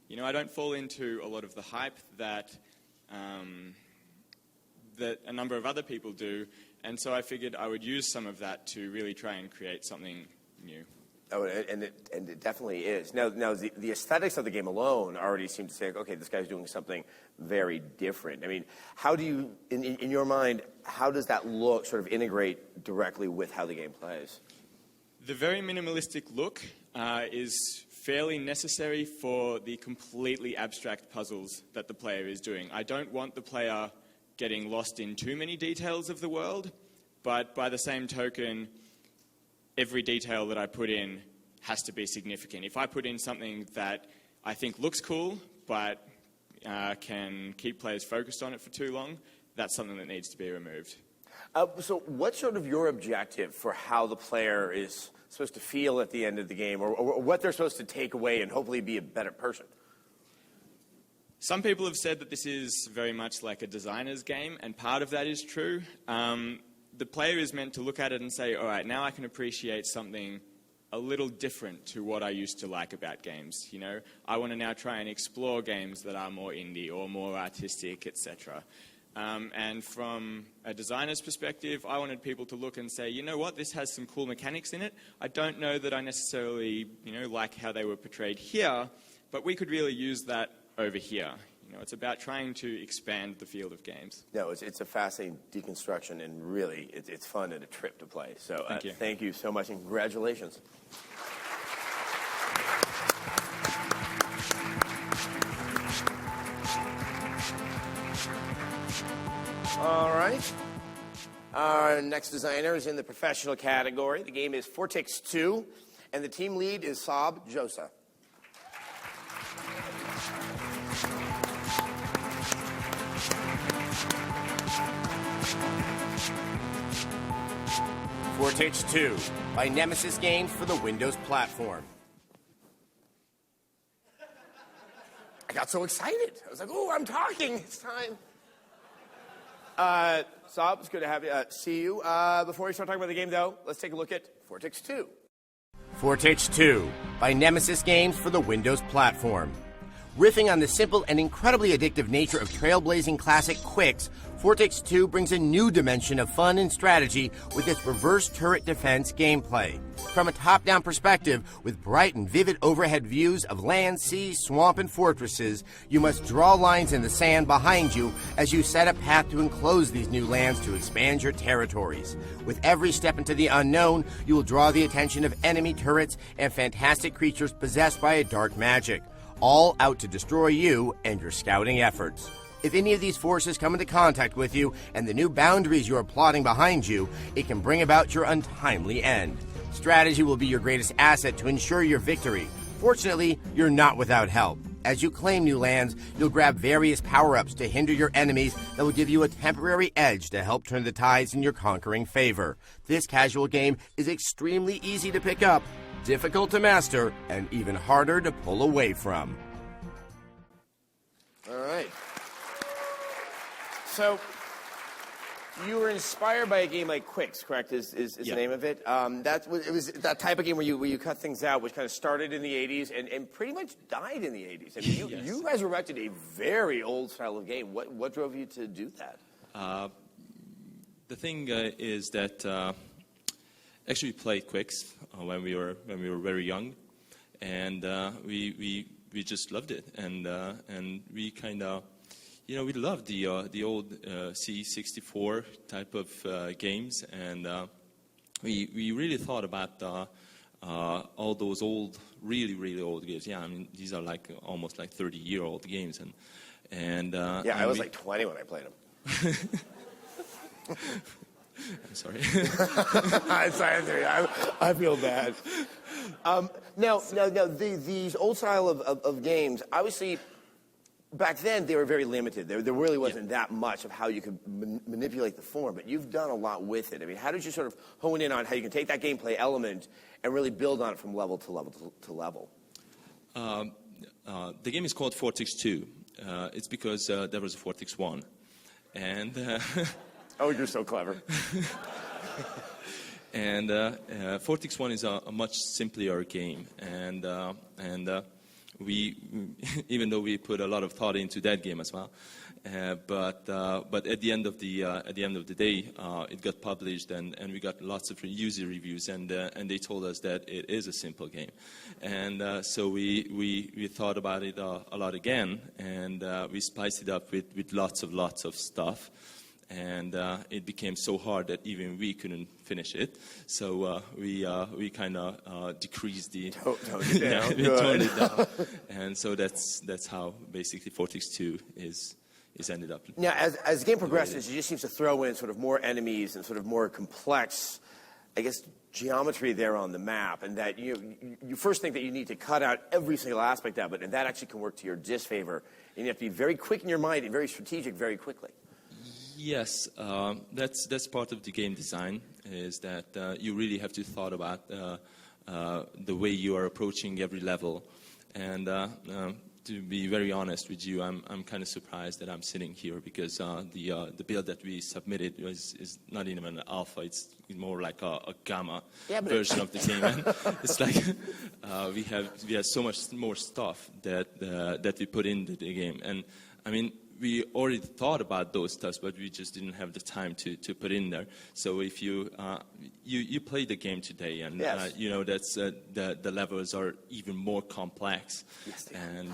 Speaker 4: You know, I don't fall into a lot of the hype that that a number of other people do, and so I figured I would use some of that to really try and create something new.
Speaker 1: Oh, and it definitely is. Now the aesthetics of the game alone already seem to say, okay, this guy's doing something very different. I mean, how do you, in your mind, how does that look sort of integrate directly with how the game plays?
Speaker 4: The very minimalistic look is fairly necessary for the completely abstract puzzles that the player is doing. I don't want the player getting lost in too many details of the world, but by the same token, every detail that I put in has to be significant. If I put in something that I think looks cool, but can keep players focused on it for too long, that's something that needs to be removed.
Speaker 1: So what's sort of your objective for how the player is supposed to feel at the end of the game, or what they're supposed to take away and hopefully be a better person?
Speaker 4: Some people have said that this is very much like a designer's game, and part of that is true. The player is meant to look at it and say, all right, now I can appreciate something a little different to what I used to like about games. You know, I want to now try and explore games that are more indie or more artistic, etc. And from a designer's perspective, I wanted people to look and say, you know what, this has some cool mechanics in it. I don't know that I necessarily, like how they were portrayed here, but we could really use that over here. It's about trying to expand the field of games.
Speaker 2: No, it's a fascinating deconstruction, and really, it's fun and a trip to play. So
Speaker 4: Thank you
Speaker 2: so much, and congratulations. All right. Our next designer is in the professional category. The game is Vortex 2, and the team lead is Saab Josa. Vortex 2 by Nemesis Games for the Windows platform. I got so excited. I was like, oh, I'm talking. It's time. Saab, it's good to have you. See you. Before we start talking about the game, though, let's take a look at Vortex 2. Vortex 2 by Nemesis Games for the Windows platform. Riffing on the simple and incredibly addictive nature of trailblazing classic Quicks, Vortex 2 brings a new dimension of fun and strategy with its reverse turret defense gameplay. From a top-down perspective, with bright and vivid overhead views of land, sea, swamp, and fortresses, you must draw lines in the sand behind you as you set a path to enclose these new lands to expand your territories. With every step into the unknown, you will draw the attention of enemy turrets and fantastic creatures possessed by a dark magic, all out to destroy you and your scouting efforts. If any of these forces come into contact with you and the new boundaries you are plotting behind you, it can bring about your untimely end. Strategy will be your greatest asset to ensure your victory. Fortunately, you're not without help. As you claim new lands, you'll grab various power-ups to hinder your enemies that will give you a temporary edge to help turn the tides in your conquering favor. This casual game is extremely easy to pick up, difficult to master, and even harder to pull away from. All right. So, you were inspired by a game like Quicks, correct? Is the name of it? It was that type of game where you cut things out, which kind of started in the 80s and pretty much died in the 80s. I mean, you guys erected a very old style of game. What drove you to do that?
Speaker 5: The thing is that actually we played Quicks when we were very young, and we just loved it, and we kind of. We loved the old C64 type of games, and we really thought about all those old, really, really old games. Yeah, I mean, these are almost 30-year-old games, and
Speaker 2: I was 20 when I played them.
Speaker 5: I'm sorry.
Speaker 2: I'm sorry. I feel bad. Now, these old style of games, obviously. Back then, they were very limited. There really wasn't that much of how you could manipulate the form, but you've done a lot with it. I mean, how did you sort of hone in on how you can take that gameplay element and really build on it from level to level to level?
Speaker 5: The game is called Vortex 2. It's because there was a Vortex 1. And
Speaker 2: oh, you're so clever.
Speaker 5: And Vortex 1 is a much simpler game, and we, even though we put a lot of thought into that game as well, but at the end of the day, it got published, and we got lots of user reviews, and they told us that it is a simple game, and so we thought about it a lot again, and we spiced it up with lots of stuff. And it became so hard that even we couldn't finish it. So we kind of decreased the
Speaker 2: toned it down.
Speaker 5: we toned it down. And so that's how basically Vortex 2 is ended up.
Speaker 2: Now, as the game progresses, it just seems to throw in sort of more enemies and sort of more complex, I guess, geometry there on the map, and that you first think that you need to cut out every single aspect of it, and that actually can work to your disfavor. And you have to be very quick in your mind and very strategic very quickly.
Speaker 5: Yes, that's part of the game design, is that you really have to thought about the way you are approaching every level. And to be very honest with you, I'm kind of surprised that I'm sitting here, because the build that we submitted is not even an alpha. It's more like a gamma version of the game. And it's like we have so much more stuff that we put into the game. And I mean, we already thought about those stuff, but we just didn't have the time to put in there. So if you play the game today, and
Speaker 2: yes.
Speaker 5: That's the levels are even more complex,
Speaker 2: yes,
Speaker 5: and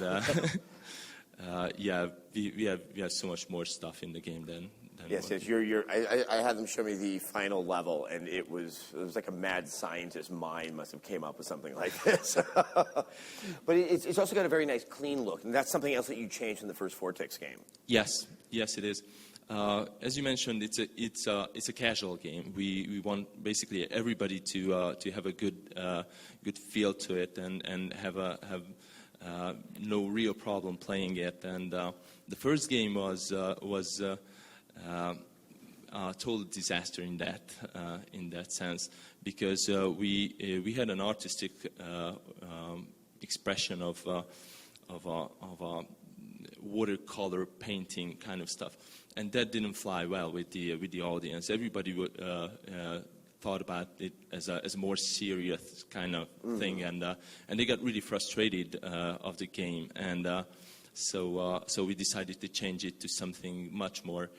Speaker 9: yeah, we have so much more stuff in the game than
Speaker 2: Yes,
Speaker 9: what-
Speaker 2: yes. I had them show me the final level, and it was like a mad scientist mind must have came up with something like this. But it's also got a very nice, clean look, and that's something else that you changed from the first Vortex game.
Speaker 9: Yes, it is. As you mentioned, it's a casual game. We want basically everybody to have a good feel to it and have no real problem playing it. And the first game was total disaster in that sense, because we had an artistic expression of watercolor painting kind of stuff, and that didn't fly well with the audience. Everybody thought about it as a more serious kind of thing, and they got really frustrated of the game, and so we decided to change it to something much more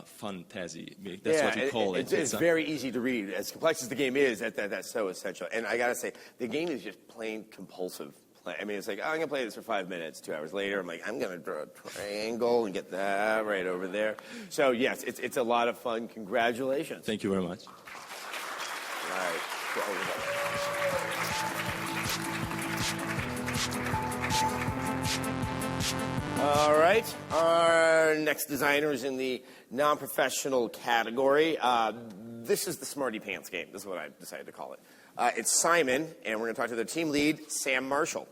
Speaker 9: fantasy. That's what we call it.
Speaker 2: It's very easy to read. As complex as the game is, that's so essential. And I gotta say, the game is just plain compulsive. I mean, it's like, oh, I'm gonna play this for 5 minutes. 2 hours later, I'm like, I'm gonna draw a triangle and get that right over there. So yes, it's a lot of fun. Congratulations.
Speaker 9: Thank you very much.
Speaker 2: All right. All right. Our next designer is in the non-professional category. This is the Smarty Pants game. This is what I decided to call it. It's Simon, and we're going to talk to the team lead, Sam Marshall.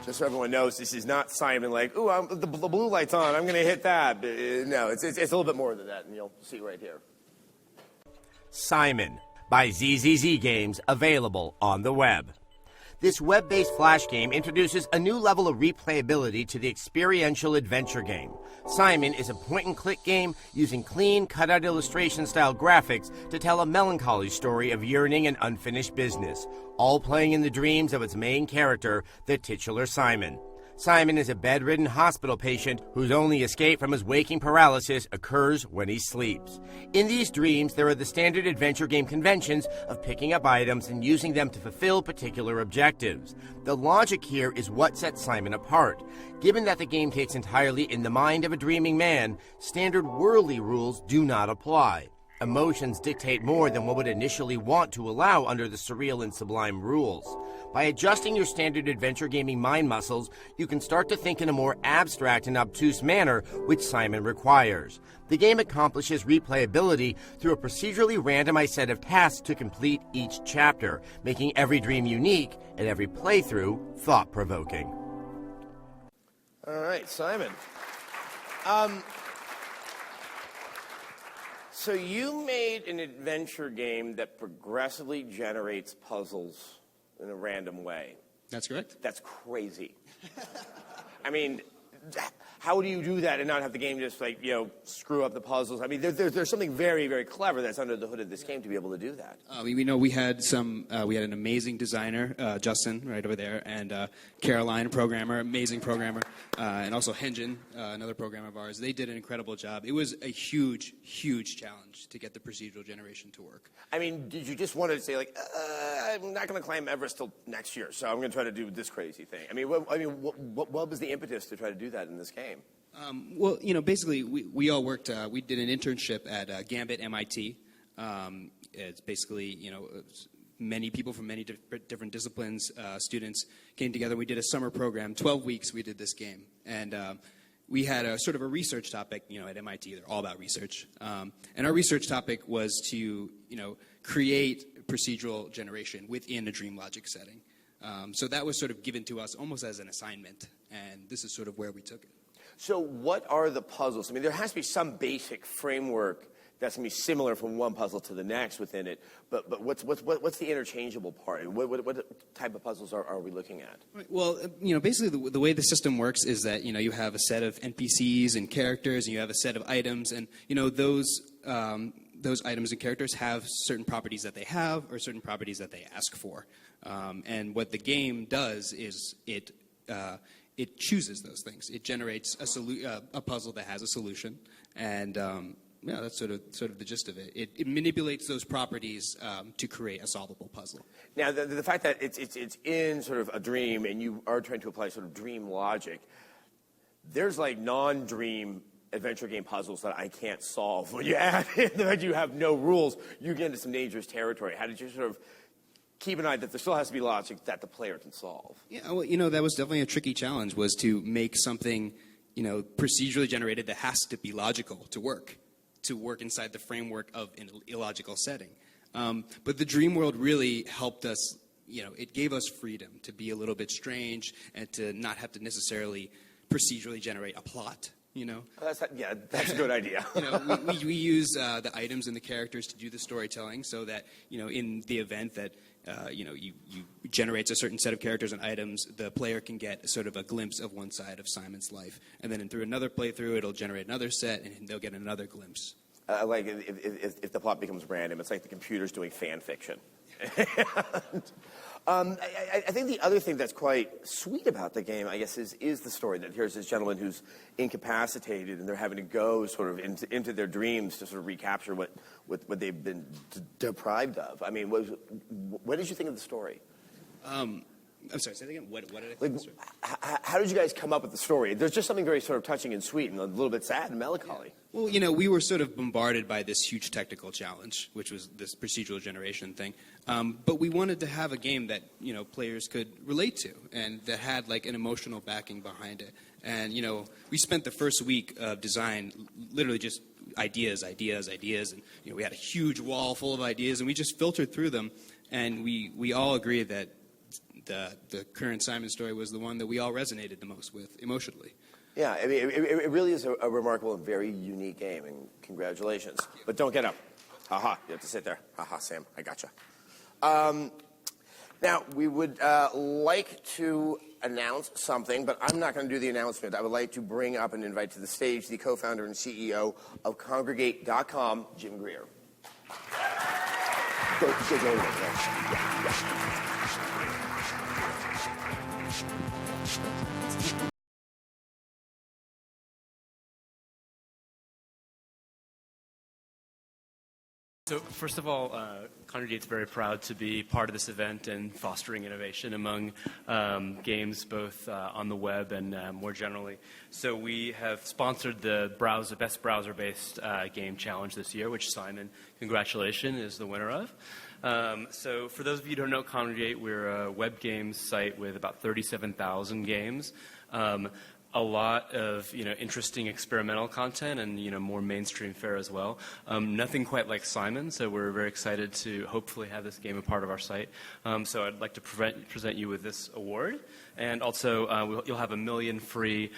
Speaker 2: Just so everyone knows, this is not Simon like, ooh, the blue light's on, I'm going to hit that. No, it's a little bit more than that, and you'll see right here. Simon by ZZZ Games, available on the web. This web-based flash game introduces a new level of replayability to the experiential adventure game. Simon is a point-and-click game using clean, cut-out illustration-style graphics to tell a melancholy story of yearning and unfinished business, all playing in the dreams of its main character, the titular Simon. Simon is a bedridden hospital patient whose only escape from his waking paralysis occurs when he sleeps. In these dreams, there are the standard adventure game conventions of picking up items and using them to fulfill particular objectives. The logic here is what sets Simon apart. Given that the game takes entirely in the mind of a dreaming man, standard worldly rules do not apply. Emotions dictate more than one would initially want to allow under the surreal and sublime rules. By adjusting your standard adventure gaming mind muscles, you can start to think in a more abstract and obtuse manner, which Simon requires. The game accomplishes replayability through a procedurally randomized set of tasks to complete each chapter, making every dream unique and every playthrough thought-provoking. All right, Simon. So you made an adventure game that progressively generates puzzles in a random way.
Speaker 3: That's correct.
Speaker 2: That's crazy. I mean, how do you do that and not have the game just like, screw up the puzzles? I mean, there's something very, very clever that's under the hood of this game to be able to do that.
Speaker 10: We know we had an amazing designer, Justin, right over there, and Caroline, programmer, amazing programmer, and also Henjin, another programmer of ours. They did an incredible job. It was a huge, huge challenge to get the procedural generation to work.
Speaker 2: I mean, did you just want to say, like, I'm not going to climb Everest till next year, so I'm going to try to do this crazy thing? I mean, what was the impetus to try to do that in this game?
Speaker 10: Well, basically, we all worked, we did an internship at Gambit MIT. It's basically, many people from many different disciplines, students came together. We did a summer program, 12 weeks we did this game. And we had a sort of a research topic, at MIT, they're all about research. And our research topic was to, create procedural generation within a dream logic setting. So that was sort of given to us almost as an assignment, and this is sort of where we took it.
Speaker 2: So what are the puzzles? I mean, there has to be some basic framework that's going to be similar from one puzzle to the next within it, but what's the interchangeable part? What type of puzzles are we looking at?
Speaker 10: Well, basically the way the system works is that, you have a set of NPCs and characters, and you have a set of items, and, those items and characters have certain properties that they have or certain properties that they ask for. And what the game does is it it chooses those things. It generates a puzzle that has a solution, and yeah, that's sort of the gist of it. It manipulates those properties to create a solvable puzzle.
Speaker 2: Now, the fact that it's in sort of a dream and you are trying to apply sort of dream logic, there's like non-dream adventure game puzzles that I can't solve. When you add in that you have no rules, you get into some dangerous territory. How did you sort of keep an eye that there still has to be logic that the player can solve?
Speaker 10: Yeah, well, that was definitely a tricky challenge, was to make something, procedurally generated that has to be logical to work inside the framework of an illogical setting. But the dream world really helped us, it gave us freedom to be a little bit strange and to not have to necessarily procedurally generate a plot.
Speaker 2: That's a good idea.
Speaker 10: We use the items and the characters to do the storytelling, so that in the event that you generates a certain set of characters and items, the player can get sort of a glimpse of one side of Simon's life, and then through another playthrough, it'll generate another set, and they'll get another glimpse.
Speaker 2: Like if the plot becomes random, it's like the computer's doing fan fiction. I think the other thing that's quite sweet about the game, I guess, is the story. That here's this gentleman who's incapacitated, and they're having to go sort of into their dreams to sort of recapture what they've been deprived of. I mean, what did you think of the story?
Speaker 10: I'm sorry, say that again. What did I think of the story?
Speaker 2: How did you guys come up with the story? There's just something very sort of touching and sweet and a little bit sad and melancholy.
Speaker 10: Yeah. Well, we were sort of bombarded by this huge technical challenge, which was this procedural generation thing. But we wanted to have a game that, players could relate to and that had like an emotional backing behind it. And, we spent the first week of design literally just ideas. And, we had a huge wall full of ideas, and we just filtered through them. And we all agreed that the current Simon story was the one that we all resonated the most with emotionally.
Speaker 2: Yeah, I mean, it really is a remarkable and very unique game, and congratulations. But don't get up. Ha-ha, you have to sit there. Ha-ha, Sam, I gotcha. Now, we would like to announce something, but I'm not going to do the announcement. I would like to bring up and invite to the stage the co-founder and CEO of Congregate.com, Jim Greer. Go.
Speaker 11: So first of all, Congregate's very proud to be part of this event and fostering innovation among games both on the web and more generally. So we have sponsored the Best Browser-Based Game Challenge this year, which Simon, congratulations, is the winner of. So for those of you who don't know Congregate, we're a web games site with about 37,000 games. A lot of interesting experimental content and more mainstream fare as well. Nothing quite like Simon, so we're very excited to hopefully have this game a part of our site. So I'd like to present you with this award, and also you'll have 1 million free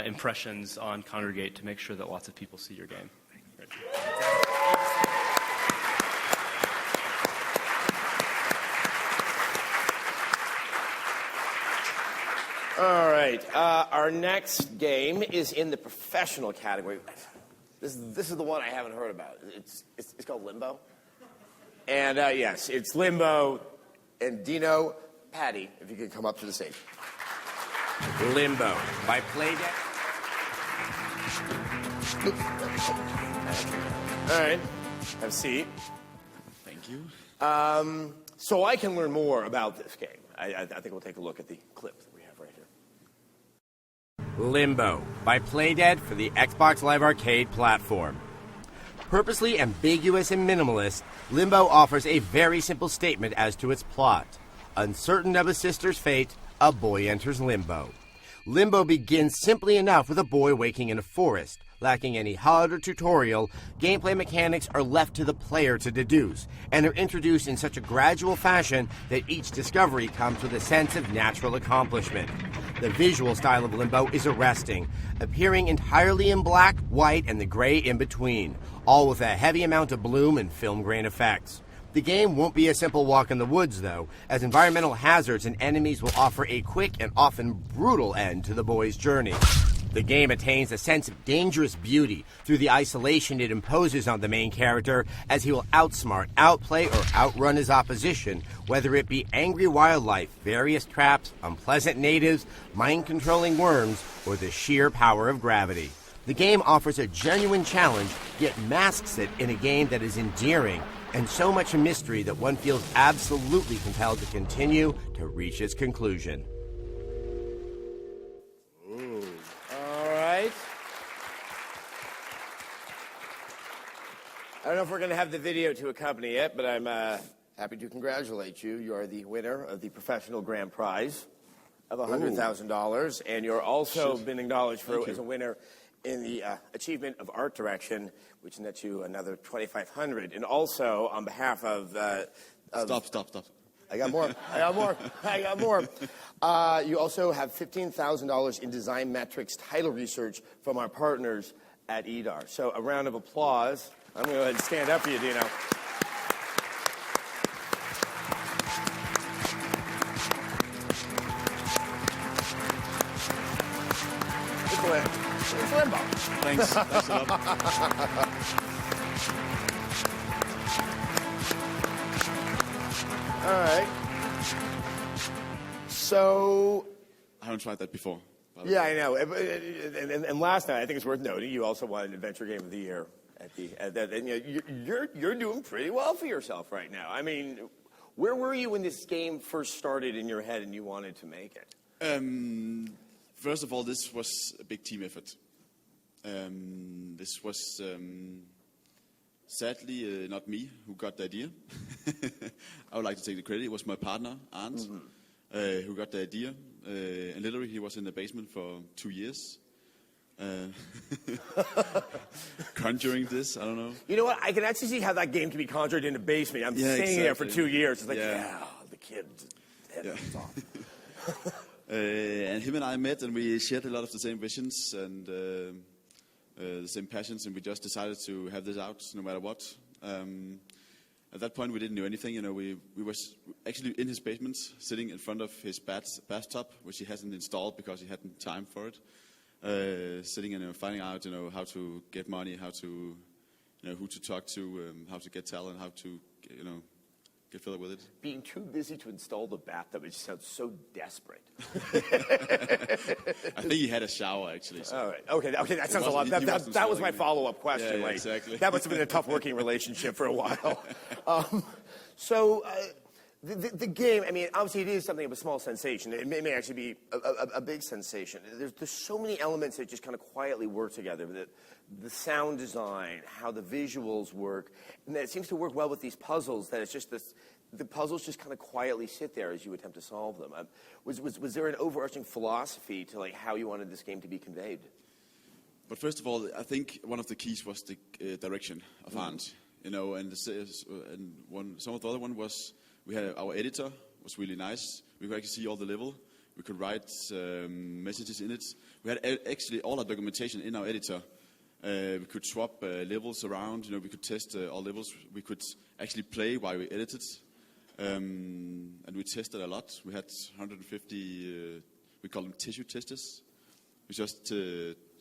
Speaker 11: impressions on Congregate to make sure that lots of people see your game.
Speaker 2: All right. Our next game is in the professional category. This is the one I haven't heard about. It's called Limbo. And yes, it's Limbo. And Dino, Patty, if you could come up to the stage. Limbo by Playdead. All right. Have a seat.
Speaker 3: Thank you.
Speaker 2: So I can learn more about this game. I think we'll take a look at the clip that we have right here. Limbo by Playdead for the Xbox Live Arcade platform. Purposely ambiguous and minimalist, Limbo offers a very simple statement as to its plot. Uncertain of a sister's fate, a boy enters Limbo. Limbo begins simply enough with a boy waking in a forest. Lacking any HUD or tutorial, gameplay mechanics are left to the player to deduce, and are introduced in such a gradual fashion that each discovery comes with a sense of natural accomplishment. The visual style of Limbo is arresting, appearing entirely in black, white, and the gray in between, all with a heavy amount of bloom and film grain effects. The game won't be a simple walk in the woods, though, as environmental hazards and enemies will offer a quick and often brutal end to the boy's journey. The game attains a sense of dangerous beauty through the isolation it imposes on the main character, as he will outsmart, outplay, or outrun his opposition, whether it be angry wildlife, various traps, unpleasant natives, mind-controlling worms, or the sheer power of gravity. The game offers a genuine challenge, yet masks it in a game that is endearing and so much a mystery that one feels absolutely compelled to continue to reach its conclusion. All right. I don't know if we're going to have the video to accompany it, but I'm happy to congratulate you. You are the winner of the professional grand prize of $100,000, and you're also been acknowledged as a winner in the achievement of art direction, which nets you another $2,500. And also, on behalf of
Speaker 12: Stop.
Speaker 2: I got more. You also have $15,000 in design metrics title research from our partners at EDAR. So a round of applause. I'm going to go ahead and stand up for you, Dino. It's Limbo.
Speaker 12: Thanks a lot.
Speaker 2: All right. So.
Speaker 12: I haven't tried that before.
Speaker 2: Yeah, I know. And last night, I think it's worth noting, you also won an Adventure Game of the Year. And you're doing pretty well for yourself right now. I mean, where were you when this game first started in your head and you wanted to make it?
Speaker 12: First of all, this was a big team effort. This was sadly not me who got the idea. I would like to take the credit. It was my partner, Arndt, who got the idea. And literally, he was in the basement for 2 years. Conjuring this, I don't know.
Speaker 2: You know what? I can actually see how that game can be conjured in a basement. I'm staying there for 2 years. It's like, the kid's head is off.
Speaker 12: And him and I met, and we shared a lot of the same visions and the same passions, and we just decided to have this out no matter what. At that point, we didn't know anything. You know, we were actually in his basement, sitting in front of his bathtub, which he hasn't installed because he hadn't time for it. Sitting and finding out, how to get money, how to, who to talk to, how to get talent, how to, get filled with it.
Speaker 2: Being too busy to install the bathtub, it just sounds so desperate.
Speaker 12: I think he had a shower, actually. So.
Speaker 2: All right. Okay, that sounds a lot. That was my follow-up question.
Speaker 12: Yeah, exactly.
Speaker 2: That must have been a tough working relationship for a while. The game, I mean, obviously it is something of a small sensation. It may actually be a big sensation. There's so many elements that just kind of quietly work together. The sound design, how the visuals work, and that it seems to work well with these puzzles, that it's just the puzzles just kind of quietly sit there as you attempt to solve them. Was there an overarching philosophy to like how you wanted this game to be conveyed?
Speaker 12: But first of all, I think one of the keys was the direction of Arndt. And some of the other one was, we had our editor, was really nice. We could actually see all the level. We could write messages in it. We had actually all our documentation in our editor. We could swap levels around. We could test all levels. We could actually play while we edited. And we tested a lot. We had 150, we call them tissue testers. We just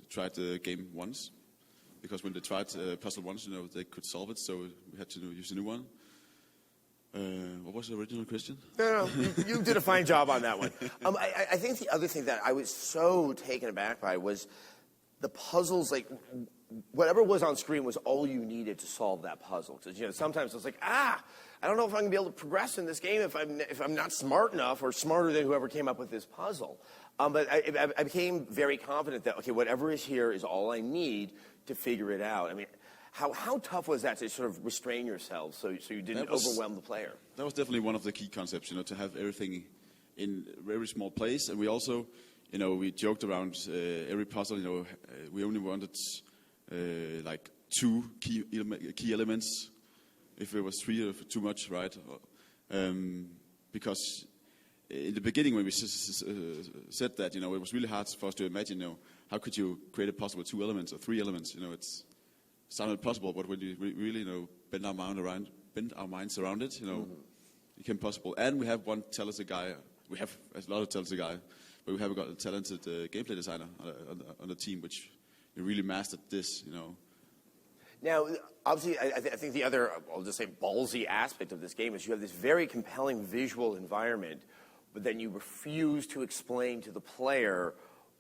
Speaker 12: tried the game once. Because when they tried puzzle once, they could solve it. So we had to use a new one. What was the original question?
Speaker 2: No, you did a fine job on that one. I think the other thing that I was so taken aback by was the puzzles, like, whatever was on screen was all you needed to solve that puzzle. Because, sometimes it's like, I don't know if I'm going to be able to progress in this game if I'm not smart enough or smarter than whoever came up with this puzzle. But I became very confident that, okay, whatever is here is all I need to figure it out. I mean, how tough was that to sort of restrain yourself so you didn't overwhelm the player?
Speaker 12: That was definitely one of the key concepts, to have everything in a very small place. And we also, we joked around every puzzle, we only wanted like 2 key elements. If it was 3 or too much, right? Because in the beginning when we said that, it was really hard for us to imagine, how could you create a puzzle with 2 elements or 3 elements? It sounded possible, but when you really, bend our mind around bend our minds around it. You know, it became possible. And we have one talented guy. We have a lot of talented guy, but we have got a talented gameplay designer on the team, which really mastered this. You know.
Speaker 2: Now, obviously, I think the other, I'll just say, ballsy aspect of this game is you have this very compelling visual environment, but then you refuse to explain to the player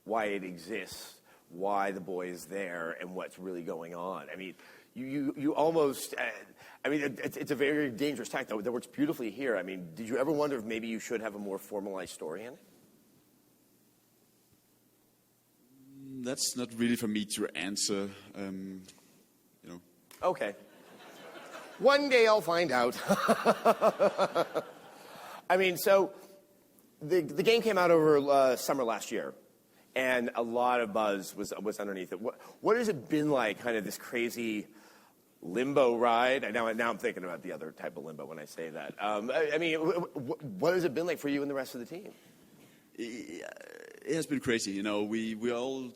Speaker 2: why it exists, why the boy is there, and what's really going on. I mean, you almost, I mean, it's a very dangerous tactic that works beautifully here. I mean, did you ever wonder if maybe you should have a more formalized story in it?
Speaker 12: That's not really for me to answer. You know.
Speaker 2: Okay. One day I'll find out. I mean, so the game came out over summer last year, and a lot of buzz was underneath it. What has it been like, kind of this crazy limbo ride? Now I'm thinking about the other type of limbo when I say that. I mean, what has it been like for you and the rest of the team?
Speaker 12: It has been crazy. You know, we all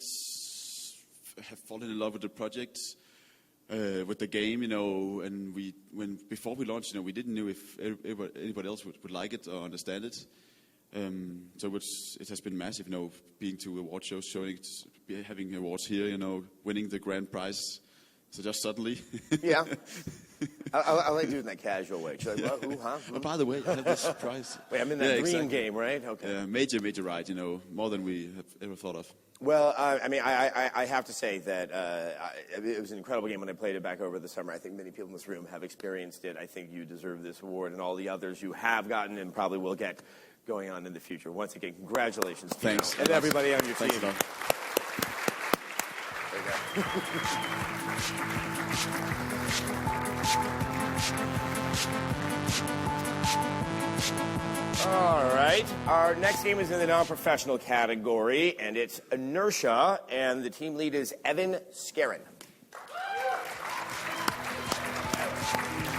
Speaker 12: have fallen in love with the project. With the game, you know, and before we launched, you know, we didn't know if anybody else would like it or understand it. So it has been massive, you know, being to award shows, having awards here, you know, winning the grand prize. So just suddenly.
Speaker 2: Yeah. I like doing that casual way. Like, well, who, huh?
Speaker 12: Oh, by the way, I have this prize.
Speaker 2: Wait, I'm in that dream game, right? Okay.
Speaker 12: Major ride, you know, more than we have ever thought of.
Speaker 2: Well, I mean, I have to say that it was an incredible game when I played it back over the summer. I think many people in this room have experienced it. I think you deserve this award and all the others you have gotten and probably will get going on in the future. Once again, congratulations to
Speaker 12: Thanks.
Speaker 2: you and everybody on your team.
Speaker 12: Thanks,
Speaker 2: There you go. All right. Our next game is in the non-professional category, and it's Inertia, and the team lead is Evan Scarron.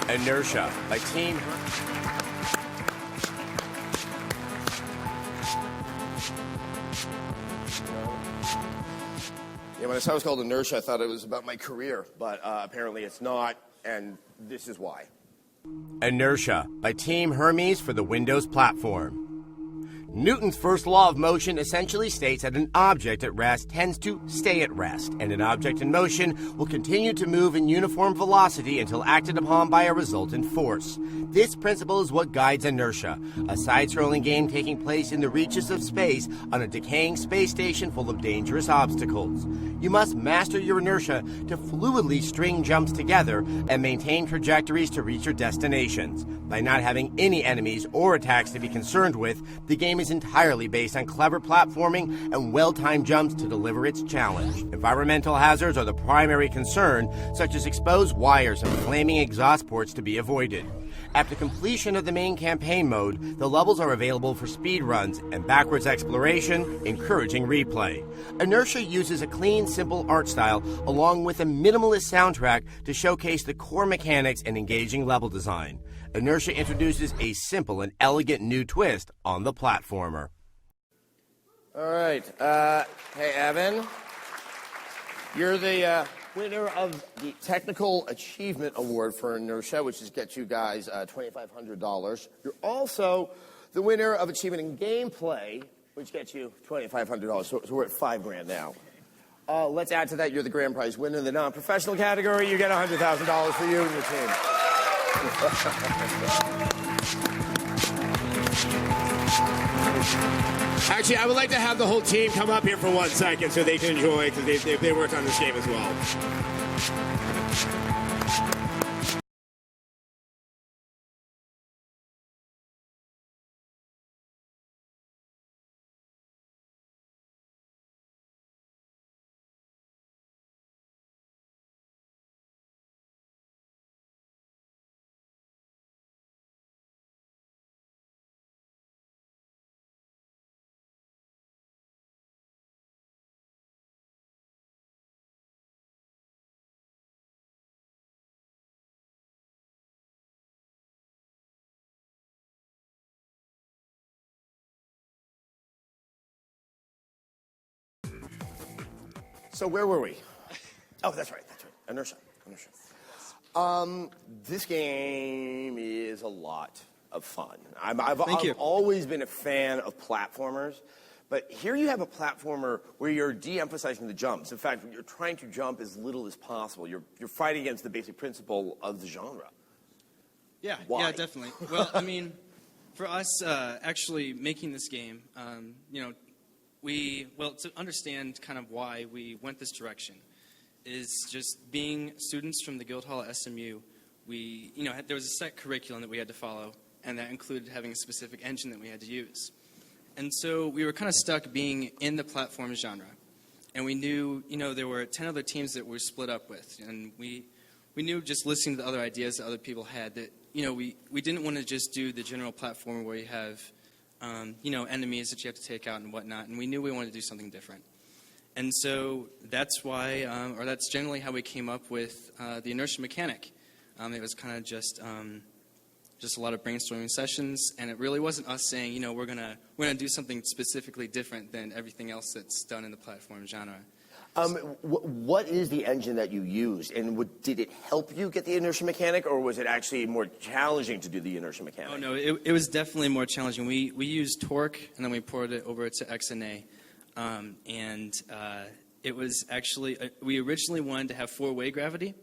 Speaker 2: Inertia by Team. Yeah, when I saw it was called Inertia, I thought it was about my career, but apparently it's not, and this is why. Inertia by Team Hermes for the Windows platform. Newton's first law of motion essentially states that an object at rest tends to stay at rest, and an object in motion will continue to move in uniform velocity until acted upon by a resultant force. This principle is what guides Inertia, a side-scrolling game taking place in the reaches of space on a decaying space station full of dangerous obstacles. You must master your inertia to fluidly string jumps together and maintain trajectories to reach your destinations. By not having any enemies or attacks to be concerned with, the game is entirely based on clever platforming and well-timed jumps to deliver its challenge. Environmental hazards are the primary concern, such as exposed wires and flaming exhaust ports to be avoided. After completion of the main campaign mode, the levels are available for speed runs and backwards exploration, encouraging replay. Inertia uses a clean, simple art style along with a minimalist soundtrack to showcase the core mechanics and engaging level design. Inertia introduces a simple and elegant new twist on the platformer. All right. Hey, Evan. You're the winner of the Technical Achievement Award for Inertia, which gets you guys $2,500. You're also the winner of Achievement in Gameplay, which gets you $2,500. So we're at $5,000 now. Let's add to that, you're the grand prize winner in the non-professional category. You get $100,000 for you and your team. Actually, I would like to have the whole team come up here for 1 second so they can enjoy, because they worked on this game as well. So where were we? Oh, that's right. Inertia. This game is a lot of fun. I've
Speaker 10: Thank you.
Speaker 2: always been a fan of platformers, but here you have a platformer where you're de-emphasizing the jumps. In fact, you're trying to jump as little as possible. You're fighting against the basic principle of the genre.
Speaker 10: Yeah,
Speaker 2: Why?
Speaker 10: yeah, definitely. Well, I mean, for us actually making this game, to understand kind of why we went this direction is just being students from the Guildhall at SMU. There was a set curriculum that we had to follow, and that included having a specific engine that we had to use. And so we were kind of stuck being in the platform genre. And we knew, there were 10 other teams that we were split up with. And we knew just listening to the other ideas that other people had that, we didn't want to just do the general platform where you have, enemies that you have to take out and whatnot. And we knew we wanted to do something different. And so that's why, or that's generally how we came up with the inertia mechanic. It was kind of just a lot of brainstorming sessions, and it really wasn't us saying, we're gonna do something specifically different than everything else that's done in the platform genre.
Speaker 2: What is the engine that you used, and did it help you get the inertia mechanic, or was it actually more challenging to do the inertia mechanic?
Speaker 10: Oh no, it was definitely more challenging. We used torque, and then we ported it over to XNA. It was actually, we originally wanted to have 4-way gravity,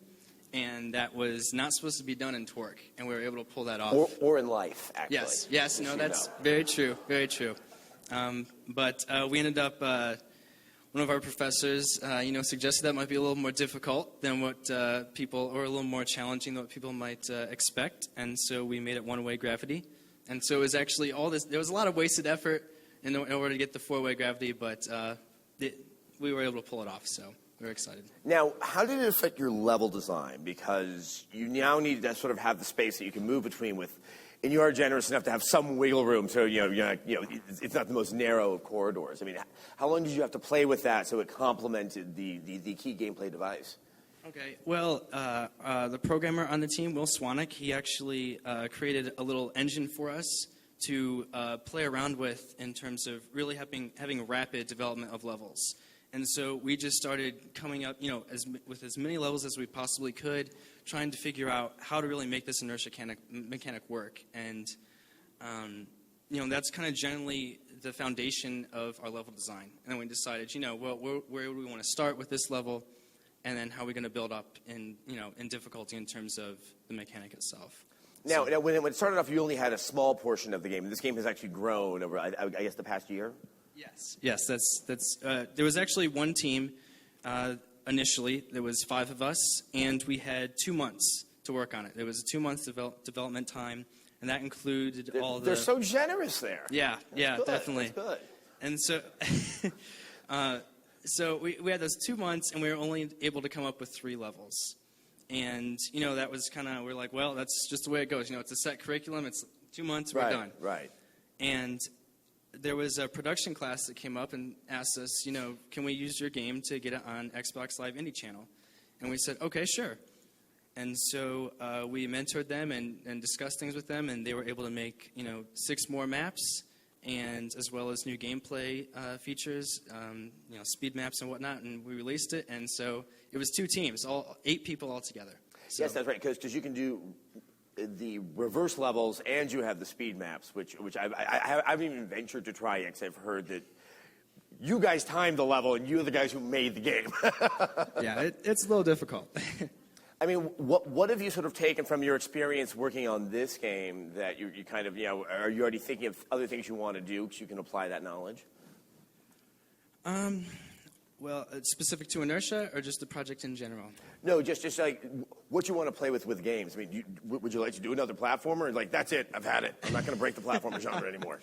Speaker 10: and that was not supposed to be done in torque, and we were able to pull that off.
Speaker 2: Or in life, actually.
Speaker 10: Yes, no, that's very true, very true. But we ended up, one of our professors, suggested that might be a little more difficult than what people, or a little more challenging than what people might expect, and so we made it 1-way gravity. And so it was actually all this, there was a lot of wasted effort in order to get the 4-way gravity, but we were able to pull it off, so we were excited.
Speaker 2: Now, how did it affect your level design? Because you now need to sort of have the space that you can move between with, and you are generous enough to have some wiggle room, so it's not the most narrow of corridors. I mean, how long did you have to play with that so it complemented the key gameplay device?
Speaker 10: Okay, well, the programmer on the team, Will Swanick, he actually created a little engine for us to play around with in terms of really having rapid development of levels. And so we just started coming up, with as many levels as we possibly could, trying to figure out how to really make this inertia mechanic work. And, that's kind of generally the foundation of our level design. And then we decided, where do we want to start with this level, and then how are we going to build up in difficulty in terms of the mechanic itself.
Speaker 2: Now, when it started off, you only had a small portion of the game. This game has actually grown over, I guess, the past year?
Speaker 10: Yes, that's there was actually one team initially. There was 5 of us, and we had 2 months to work on it. There was a 2-month development time, and that included all the...
Speaker 2: They're so generous there.
Speaker 10: Yeah,
Speaker 2: That's good.
Speaker 10: definitely.
Speaker 2: That's good.
Speaker 10: And so, so we had those 2 months, and we were only able to come up with 3 levels. And, that was kind of, we're like, well, that's just the way it goes. It's a set curriculum. It's 2 months, we're done.
Speaker 2: Right.
Speaker 10: And there was a production class that came up and asked us, can we use your game to get it on Xbox Live Indie Channel? And we said, okay, sure. And so we mentored them and discussed things with them, and they were able to make, 6 more maps, and as well as new gameplay features, speed maps and whatnot, and we released it. And so it was 2 teams, 8 people all together. So.
Speaker 2: Yes, that's right, because you can do the reverse levels and you have the speed maps, which I haven't even ventured to try yet, because I've heard that you guys timed the level and you're the guys who made the game.
Speaker 10: Yeah, it's a little difficult.
Speaker 2: I mean, what have you sort of taken from your experience working on this game that you kind of, are you already thinking of other things you want to do because you can apply that knowledge?
Speaker 10: Well, specific to inertia or just the project in general?
Speaker 2: No, just like what you want to play with games. I mean, would you like to do another platformer? Like, that's it, I've had it. I'm not going to break the platformer genre anymore.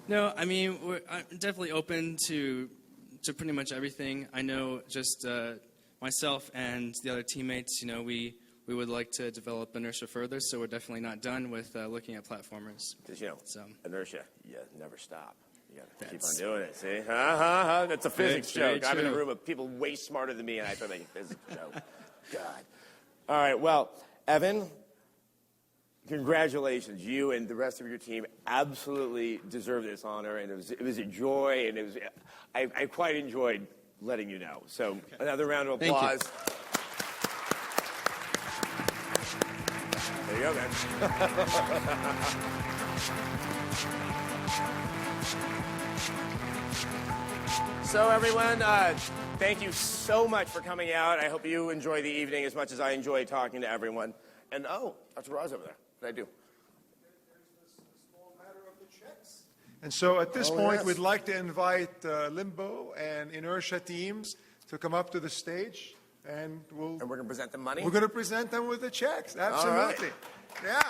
Speaker 10: No, I mean, I'm definitely open to pretty much everything. I know just myself and the other teammates, we would like to develop inertia further, so we're definitely not done with looking at platformers.
Speaker 2: Because, inertia, you never stop. You got to keep on doing it, see? That's a physics joke. I'm in a room of people way smarter than me, and I try to make a physics joke. God. All right, well, Evan, congratulations. You and the rest of your team absolutely deserve this honor, and it was a joy, and I quite enjoyed letting you know. So another round of applause. There you go, man. So, everyone, thank you so much for coming out. I hope you enjoy the evening as much as I enjoy talking to everyone. And, oh, Dr. Roz over there. What did I do?
Speaker 13: And so at this point,
Speaker 2: yes.
Speaker 13: we'd like to invite Limbo and Inertia teams to come up to the stage, and
Speaker 2: we're going to present them money?
Speaker 13: We're going to present them with the checks. Absolutely.
Speaker 2: All right.
Speaker 13: Yeah.